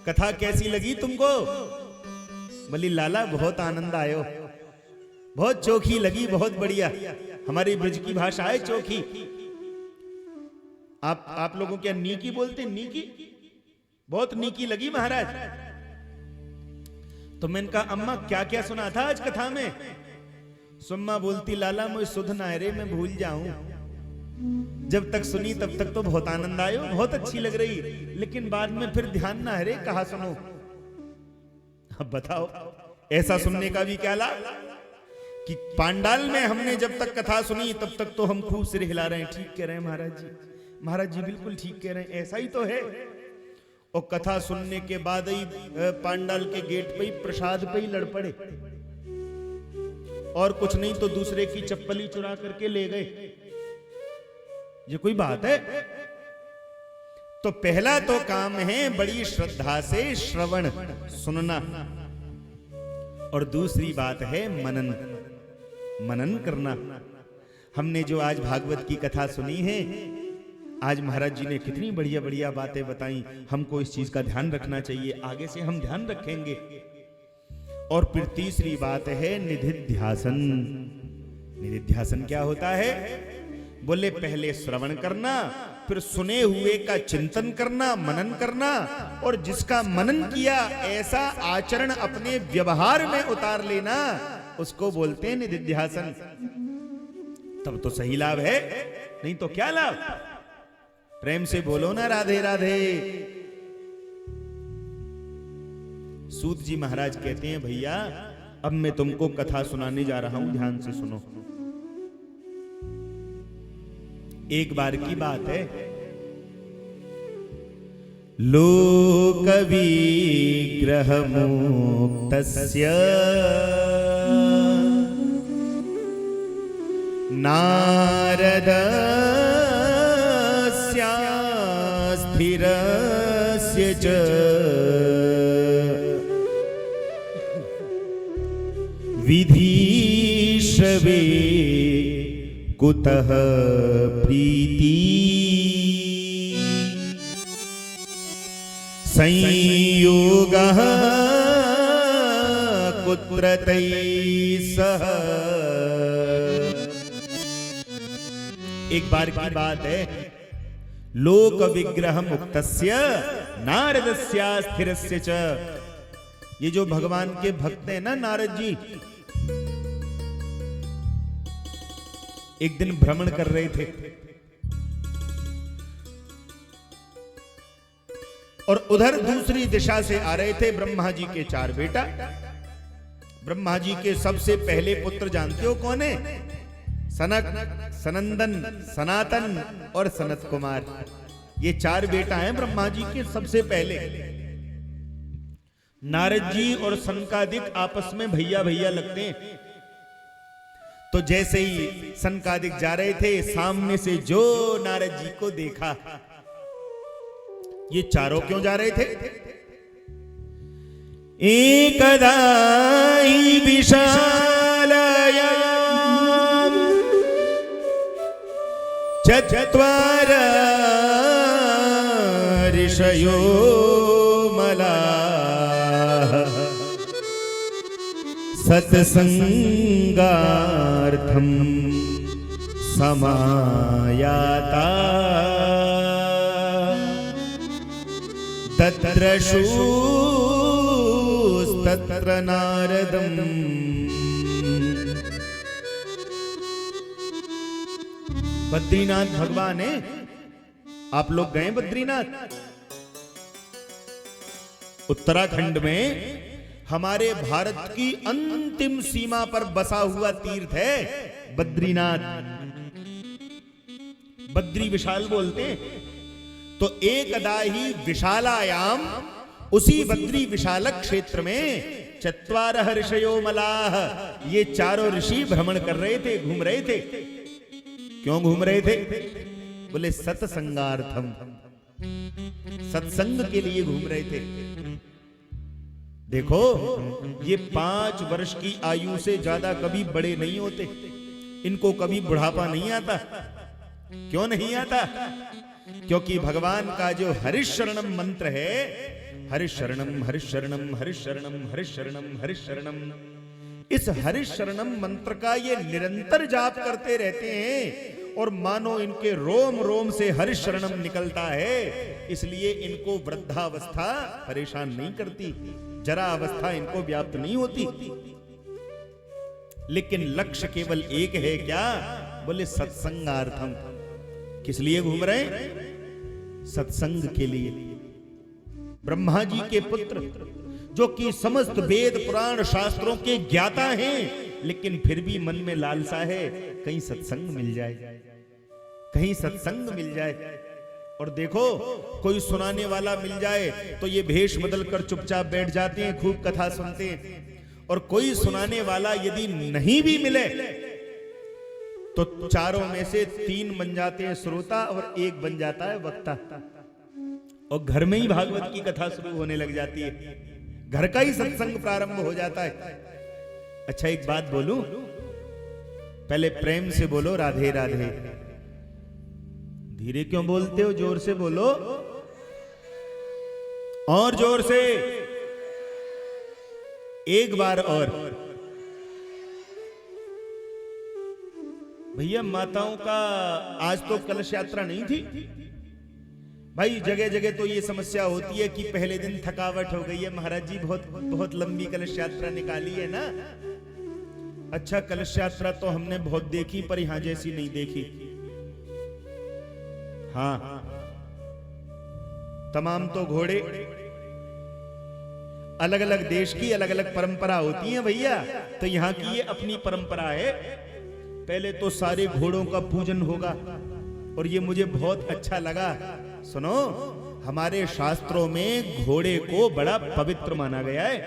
कथा कैसी लगी तुमको? बोली लाला बहुत आनंद आयो, बहुत चोखी लगी, बहुत बढ़िया। हमारी ब्रज की भाषा है चोखी। आप लोगों क्या नीकी बोलते? नीकी, बहुत नीकी लगी महाराज। तो मैंने कहा अम्मा क्या क्या सुना था आज कथा में? सुम्मा बोलती लाला मुझे सुध ना है रे, मैं भूल जाऊं। जब तक सुनी तब तक तो बहुत आनंद आयो, बहुत अच्छी लग रही, लेकिन बाद में फिर ध्यान ना है रे, कहा सुनो। अब बताओ ऐसा सुनने का भी क्या लाभ कि पांडाल में हमने जब तक कथा सुनी तब तक तो हम खूब सिर हिला रहे हैं, ठीक कह रहे हैं महाराज जी, महाराज जी बिल्कुल ठीक कह रहे हैं, ऐसा ही तो है। और कथा सुनने के बाद ही पांडाल के गेट पे ही प्रसाद पे ही लड़ पड़े, और कुछ नहीं तो दूसरे की चप्पल ही चुरा करके ले गए। ये कोई बात है? तो पहला तो काम है बड़ी श्रद्धा से श्रवण सुनना, और दूसरी बात है मनन, मनन करना। हमने जो आज भागवत की कथा सुनी है, आज महाराज जी ने कितनी बढ़िया बढ़िया बातें बताई, हमको इस चीज का ध्यान रखना चाहिए, आगे से हम ध्यान रखेंगे। और फिर तीसरी बात है निधिध्यासन। निधिध्यासन क्या होता है? बोले पहले श्रवण करना, फिर सुने हुए का चिंतन करना, मनन करना, और जिसका मनन किया ऐसा आचरण अपने व्यवहार में उतार लेना, उसको बोलते हैं निधिध्यासन। तब तो सही लाभ है, नहीं तो क्या लाभ? प्रेम से बोलो ना राधे राधे। सूत जी महाराज कहते हैं भैया अब मैं तुमको कथा सुनाने जा रहा हूं, ध्यान से सुनो। एक बार की बात है, लोक विग्रह मुक्तस्य नारदस्य स्थिरस्य च विधीषवे कुतः प्रीति संयोगः कुत्र तैः। एक बार की बात है, लोक विग्रह मुक्तस्य नारदस्य स्थिरस्य च। ये जो भगवान के भक्त हैं ना नारद जी, एक दिन भ्रमण कर रहे थे और उधर दूसरी दिशा से आ रहे थे ब्रह्मा जी के 4 बेटा। ब्रह्मा जी के सबसे पहले पुत्र जानते हो कौन है? सनक, सनंदन, सनातन और सनत कुमार। ये 4 बेटा हैं ब्रह्मा जी के सबसे पहले। नारद जी और सनकादिक आपस में भैया भैया लगते हैं। तो जैसे ही सनकादिक जा रहे थे, सामने से जो नारद जी को देखा, ये चारों क्यों जा रहे थे? एकदा हि विशालयां चत्वार ऋषयो मलाः सत्संगार्थं समायाता तत्र नारदम्। बद्रीनाथ भगवान है। आप लोग गए बद्रीनाथ? उत्तराखंड में हमारे भारत की अंतिम सीमा पर बसा हुआ तीर्थ है बद्रीनाथ। बद्री विशाल बोलते हैं। तो एकदा ही विशालायाम, उसी बद्री विशालक क्षेत्र में चत्वारः ऋषयो मलाः, ये 4 ऋषि भ्रमण कर रहे थे, घूम रहे थे। क्यों घूम रहे थे? बोले सत्संगार्थम, सत्संग के लिए घूम रहे थे। देखो ये 5 वर्ष की आयु से ज्यादा कभी बड़े नहीं होते, इनको कभी बुढ़ापा नहीं आता। क्यों नहीं आता? क्योंकि भगवान का जो हरिशरणम मंत्र है, हरिशरणम हरिशरणम हरिशरणम हरिशरणम हरिशरणम, इस हरिशरणम मंत्र का ये निरंतर जाप करते रहते हैं और मानो इनके रोम रोम से हरिशरणम निकलता है, इसलिए इनको वृद्धावस्था परेशान नहीं करती, जरा अवस्था इनको व्याप्त नहीं होती। लेकिन लक्ष्य केवल एक है, क्या? बोले सत्संगार्थम। किस लिए घूम रहे हैं? सत्संग के लिए। ब्रह्मा जी के पुत्र जो कि समस्त वेद पुराण शास्त्रों के ज्ञाता हैं, लेकिन फिर भी मन में लालसा है कहीं सत्संग मिल जाए, कहीं सत्संग मिल जाए। और देखो, कोई सुनाने वाला मिल जाए तो ये भेष बदलकर चुपचाप बैठ जाते हैं, खूब कथा सुनते हैं। और कोई सुनाने वाला यदि नहीं भी मिले तो चारों में से 3 बन जाते हैं श्रोता और 1 बन जाता है वक्ता, और घर में ही भागवत की कथा शुरू होने लग जाती है, घर का ही सत्संग प्रारंभ हो जाता है। अच्छा, एक बात बोलूं? पहले प्रेम से बोलो राधे राधे। धीरे क्यों बोलते हो? जोर से बोलो, और जोर से, एक बार और। भैया माताओं का आज तो कलश यात्रा नहीं थी भाई। जगह जगह तो ये समस्या होती है कि पहले दिन थकावट हो गई है, महाराज जी बहुत बहुत लंबी कलश यात्रा निकाली है ना। अच्छा, कलश यात्रा तो हमने बहुत देखी, पर यहां जैसी नहीं देखी। हाँ, तमाम तो घोड़े, अलग अलग देश की अलग अलग परंपरा होती है भैया, तो यहां की ये अपनी परंपरा है। पहले तो सारे घोड़ों का पूजन होगा, और ये मुझे बहुत अच्छा लगा। सुनो, हमारे शास्त्रों में घोड़े को बड़ा पवित्र माना गया है,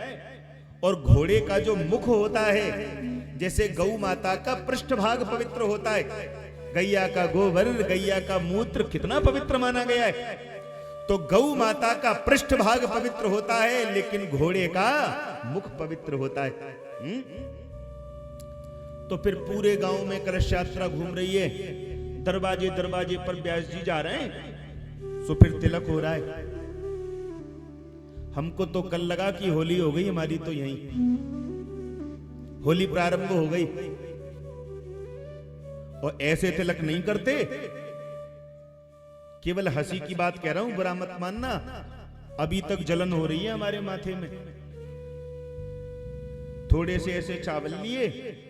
और घोड़े का जो मुख होता है, जैसे गौ माता का पृष्ठभाग पवित्र होता है, गैया का गोबर, गैया का मूत्र कितना पवित्र माना गया है, तो गौ माता का पृष्ठभाग पवित्र होता है, लेकिन घोड़े का मुख पवित्र होता है। तो फिर पूरे गांव में कलश यात्रा घूम रही है, दरवाजे दरवाजे पर व्यास जी जा रहे हैं, तो फिर तिलक हो रहा है। हमको तो कल लगा कि होली हो गई हमारी, तो यहीं होली प्रारंभ हो गई। और ऐसे तिलक नहीं करते, केवल हंसी की बात कह रहा हूं, बुरा मत मानना। अभी तक जलन हो रही है हमारे माथे में। थोड़े से ऐसे चावल लिए,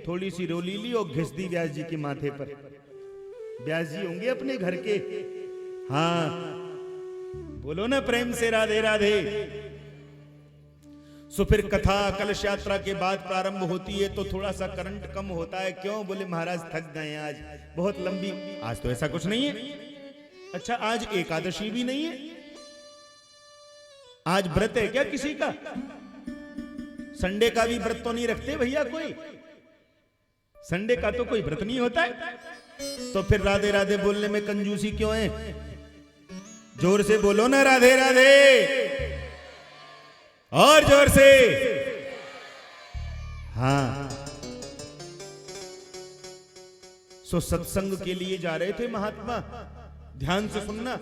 थोड़ी सी रोली ली और घिस दी व्यास जी के माथे पर। व्यास जी होंगे अपने घर के। हाँ, बोलो ना प्रेम से राधे राधे। सो फिर कथा कलश यात्रा के बाद प्रारंभ होती है, तो थोड़ा सा करंट कम होता है। क्यों? बोले महाराज थक गए आज, बहुत लंबी। आज तो ऐसा कुछ नहीं है। अच्छा, आज एकादशी भी नहीं है, आज व्रत है क्या किसी का? संडे का भी व्रत तो नहीं रखते भैया कोई, संडे का तो कोई व्रत नहीं होता है। तो फिर राधे राधे बोलने में कंजूसी क्यों है? जोर से बोलो ना राधे राधे, और जोर से। हाँ, सो सत्संग के लिए जा रहे थे महात्मा। ध्यान से सुनना,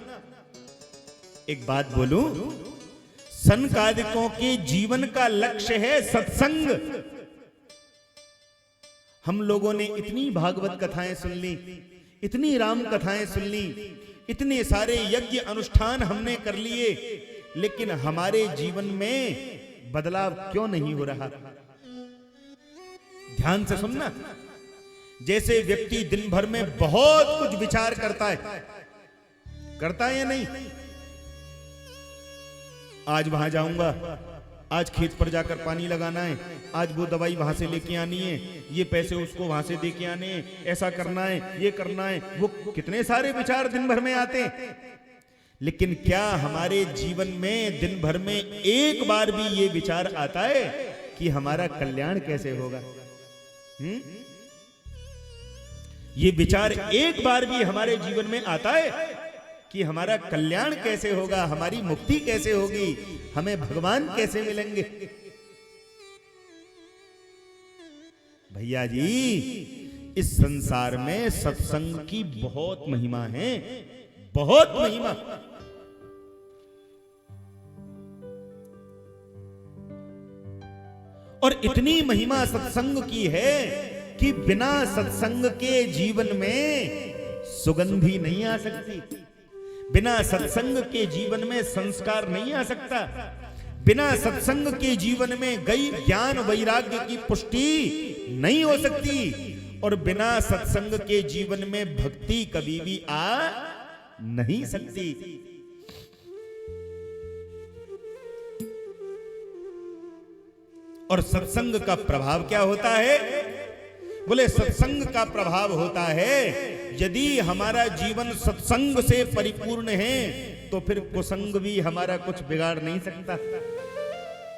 एक बात बोलूं, सनकादिकों के जीवन का लक्ष्य है सत्संग। हम लोगों ने इतनी भागवत कथाएं सुन ली, इतनी राम कथाएं सुन ली, इतने सारे यज्ञ अनुष्ठान हमने कर लिए, लेकिन हमारे जीवन में बदलाव क्यों नहीं हो रहा? ध्यान से सुनना। जैसे व्यक्ति दिन भर में बहुत कुछ विचार करता है या नहीं? आज वहां जाऊंगा, आज खेत पर जाकर पानी लगाना है, आज वो दवाई वहां से लेके आनी है, ये पैसे उसको वहां से देके आने हैं, ऐसा करना है, ये करना है, वो कितने सारे विचार दिन भर में आते हैं। लेकिन क्या हमारे जीवन में दिन भर में एक बार भी ये विचार आता है कि हमारा कल्याण कैसे होगा? ये विचार एक बार भी हमारे जीवन में आता है कि हमारा कल्याण कैसे होगा, हमारी मुक्ति कैसे होगी, हमें भगवान कैसे मिलेंगे? भैया जी, इस संसार में सत्संग की बहुत महिमा है, बहुत महिमा। और इतनी महिमा सत्संग की है कि बिना सत्संग के जीवन में सुगंधी नहीं आ सकती, बिना सत्संग के जीवन में संस्कार नहीं आ सकता, बिना सत्संग के जीवन में गई ज्ञान वैराग्य की पुष्टि नहीं हो सकती, और बिना सत्संग के जीवन में भक्ति कभी भी आ नहीं सकती। और सत्संग का प्रभाव क्या होता है? बोले सत्संग का प्रभाव होता है, यदि हमारा जीवन सत्संग से परिपूर्ण है तो फिर कुसंग भी हमारा कुछ बिगाड़ नहीं सकता।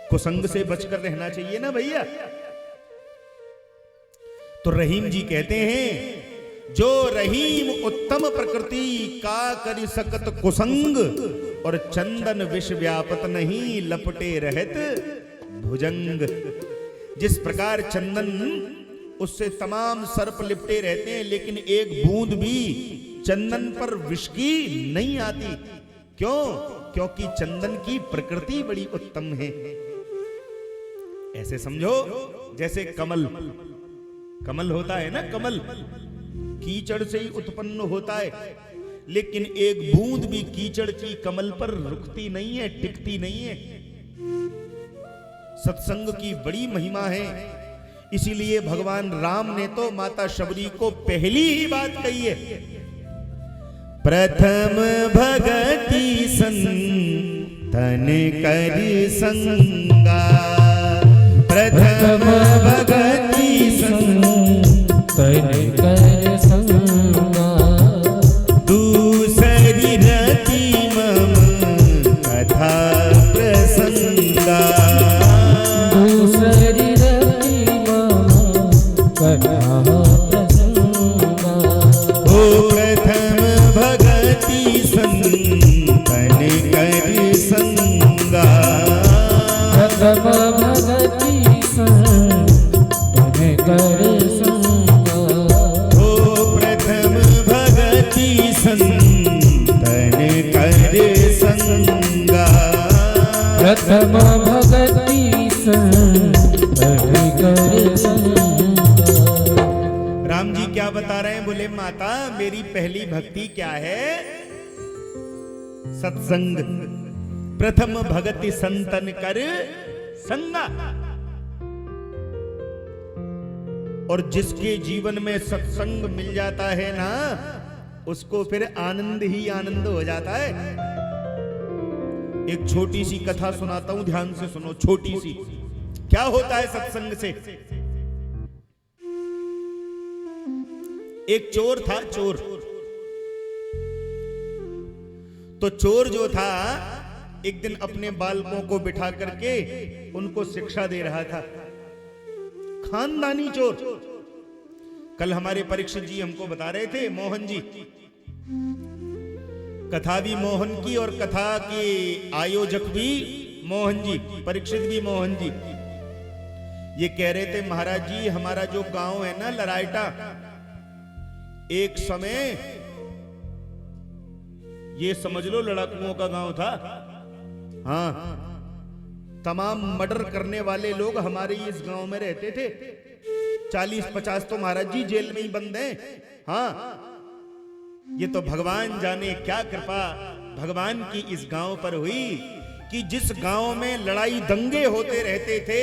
कुसंग से बचकर रहना चाहिए ना भैया। तो रहीम जी कहते हैं, जो रहीम उत्तम प्रकृति का कर सकत कुसंग, और चंदन विष व्यापत नहीं लपटे रहत भुजंग। जिस प्रकार चंदन उससे तमाम सर्प लिपटे रहते हैं, लेकिन एक बूंद भी चंदन पर विष की नहीं आती। क्यों? क्योंकि चंदन की प्रकृति बड़ी उत्तम है। ऐसे समझो जैसे कमल, कमल होता है ना, कमल कीचड़ से ही उत्पन्न होता है, लेकिन एक बूंद भी कीचड़ की कमल पर रुकती नहीं है, टिकती नहीं है। सत्संग की बड़ी महिमा है, इसीलिए भगवान राम ने तो माता शबरी को पहली ही बात कही है, प्रथम भगति संतन कर संगा। प्रथम भगति
संतन कर संगा।
दूसरी रति मम कथा प्रसंगा।
दूसरी रति मम कथा प्रसंगा।
ओ प्रथम भगति संतन कर संगा।
प्रथम भगति संतन कर संगा।
ओ प्रथम भगति संतन कर संगा।
प्रथम भगति संतन कर संगा।
राम जी क्या बता रहे हैं? बोले माता मेरी पहली भक्ति क्या है? सत्संग। प्रथम भगति संतन कर संगा। और जिसके जीवन में सत्संग मिल जाता है ना, उसको फिर आनंद ही आनंद हो जाता है। एक छोटी सी कथा सुनाता हूं, ध्यान से सुनो, छोटी सी। क्या होता है सत्संग से? एक चोर था, चोर। तो चोर जो था एक दिन अपने बालकों को बिठा करके उनको शिक्षा दे रहा था। खानदानी चोर। कल हमारे परीक्षित जी हमको बता रहे थे, मोहन जी, कथा भी मोहन की और कथा के आयोजक भी मोहन जी, परीक्षित भी मोहन जी। ये कह रहे थे महाराज जी हमारा जो गांव है ना लराइटा, एक समय ये समझ लो लड़ाकुओं का गांव था। हाँ, तमाम मर्डर करने वाले लोग हमारे इस गांव में रहते थे। 40-50 तो महाराज जी जेल में ही बंद हैं। हाँ, ये तो भगवान जाने क्या कृपा भगवान की इस गांव पर हुई कि जिस गांव में लड़ाई दंगे होते रहते थे,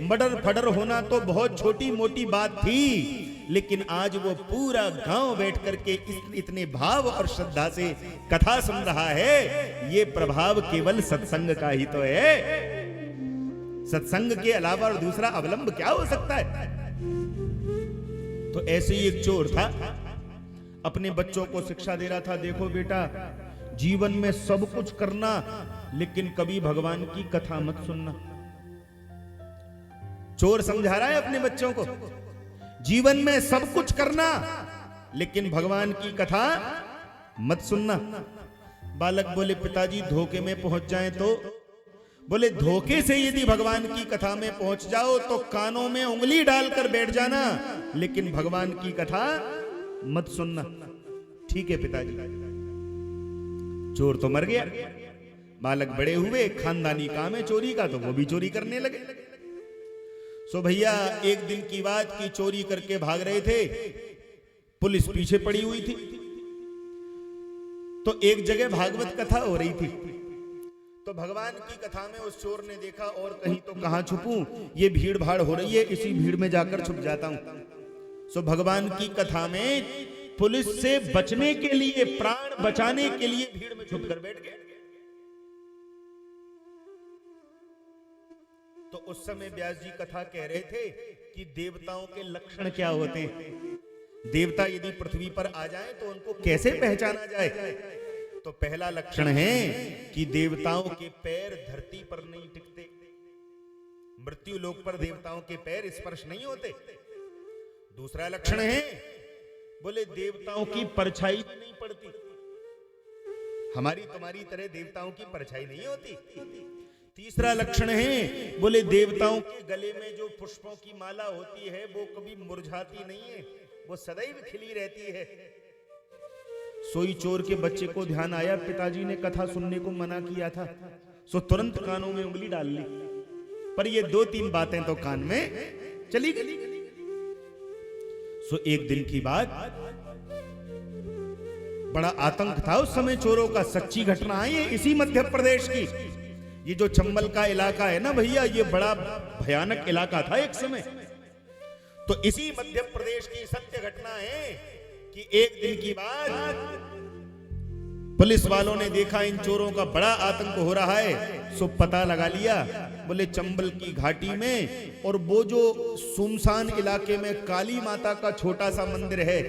मर्डर फडर होना तो बहुत छोटी मोटी बात थी, लेकिन आज वो पूरा गांव बैठ करके इतने भाव और श्रद्धा से कथा सुन रहा है। ये प्रभाव केवल सत्संग का ही तो है। सत्संग के अलावा और दूसरा अवलंब क्या हो सकता है? तो ऐसे ही एक चोर था, अपने बच्चों को शिक्षा दे रहा था, देखो बेटा जीवन में सब कुछ करना, लेकिन कभी भगवान की कथा मत सुनना। चोर समझा रहा है अपने बच्चों को, जीवन में सब कुछ करना लेकिन भगवान की कथा मत सुनना। बालक बोले पिताजी धोखे में पहुंच जाएं तो? बोले धोखे से यदि भगवान की कथा में पहुंच जाओ तो कानों में उंगली डालकर बैठ जाना, लेकिन भगवान की कथा मत सुनना। ठीक है पिताजी। चोर तो मर गया, बालक बड़े हुए, खानदानी काम है चोरी का, तो वो भी चोरी करने लगे। सो भैया एक दिन की बात की, चोरी करके भाग रहे थे, पुलिस पीछे पड़ी हुई थी। तो एक जगह भागवत कथा हो रही थी, तो भगवान की कथा में उस चोर ने देखा और कहीं तो कहां छुपूं, ये भीड़ भाड़ हो रही है, इसी भीड़ में जाकर छुप जाता हूं। सो भगवान की कथा में पुलिस से बचने के लिए, प्राण बचाने के लिए भीड़ में छुप कर बैठ गया। तो उस समय व्यास जी कथा कह रहे थे कि देवताओं के लक्षण क्या होते हैं, देवता यदि पृथ्वी पर आ जाएं तो उनको कैसे पहचाना जाए। तो पहला लक्षण है कि देवताओं के पैर धरती पर नहीं टिकते, मृत्यु लोक पर देवताओं के पैर स्पर्श नहीं होते। दूसरा लक्षण है, बोले देवताओं की परछाई नहीं पड़ती, हमारी तुम्हारी तरह देवताओं की परछाई नहीं होती। तीसरा लक्षण है, बोले देवताओं के गले में जो पुष्पों की माला होती है वो कभी मुरझाती नहीं है, वो सदैव खिली रहती है। सोई चोर के बच्चे को ध्यान आया, पिताजी ने कथा सुनने को मना किया था, सो तुरंत कानों में उंगली डाल ली, पर ये 2-3 बातें तो कान में चली गई। सो एक दिन की बात, बड़ा आतंक था उस समय चोरों का, सच्ची घटना है ये, इसी मध्य प्रदेश की। ये जो चंबल का इलाका है ना भैया, ये बड़ा भयानक इलाका था एक समय। तो इसी मध्य प्रदेश की सत्य घटना है कि एक दिन की बात, पुलिस वालों ने देखा इन चोरों का बड़ा आतंक हो रहा है, सो पता लगा लिया, बोले चंबल की घाटी में, और वो जो सुनसान इलाके में काली माता का छोटा सा मंदिर है,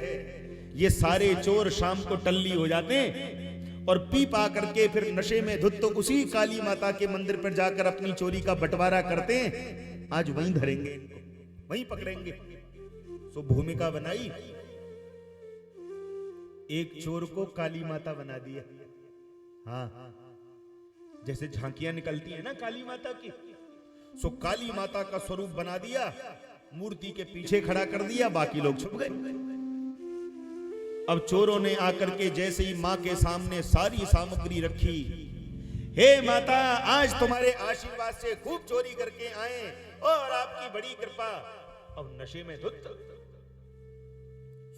ये सारे चोर शाम को टल्ली हो जाते हैं और पी पा करके फिर नशे में धुत तो उसी काली माता के मंदिर पर जाकर अपनी चोरी का बंटवारा करते हैं। आज वहीं धरेंगे इनको, वहीं पकड़ेंगे। सो भूमिका बनाई, एक चोर को काली माता बना दिया। हाँ, जैसे झांकियां निकलती है ना काली माता की, सो काली माता का स्वरूप बना दिया, मूर्ति के पीछे खड़ा कर दिया, बाकी लोग छुप गए। अब चोरों ने आकर के जैसे ही मां के सामने सारी सामग्री रखी, हे माता, आज तुम्हारे आशीर्वाद से खूब चोरी करके आए और आपकी बड़ी कृपा। अब नशे में धुत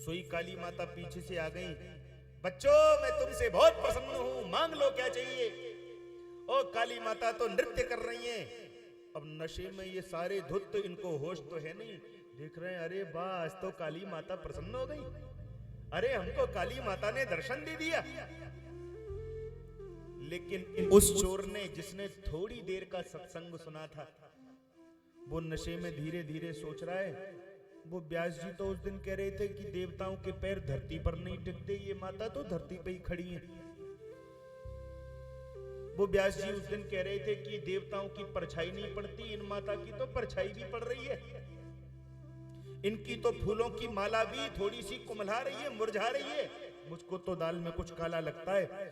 सोई काली माता पीछे से आ गई, बच्चों मैं तुमसे बहुत प्रसन्न हूं, मांग लो क्या चाहिए। ओ काली माता तो नृत्य कर रही हैं। अब नशे में ये सारे धुत, इनको होश तो है नहीं, देख रहे हैं, अरे बस तो काली माता प्रसन्न हो गई, अरे हमको काली माता ने दर्शन दे दिया। लेकिन उस चोर ने, जिसने थोड़ी देर का सत्संग सुना था, वो नशे में धीरे धीरे सोच रहा है, वो व्यास जी तो उस दिन कह रहे थे कि देवताओं के पैर धरती पर नहीं टिकते, ये माता तो धरती पे ही खड़ी है। वो व्यास जी उस दिन कह रहे थे कि देवताओं की परछाई नहीं पड़ती, इन माता की तो परछाई भी पड़ रही है, इनकी तो फूलों की माला भी थोड़ी सी कुम्हला रही है, मुरझा रही है, मुझको तो दाल में कुछ काला लगता है।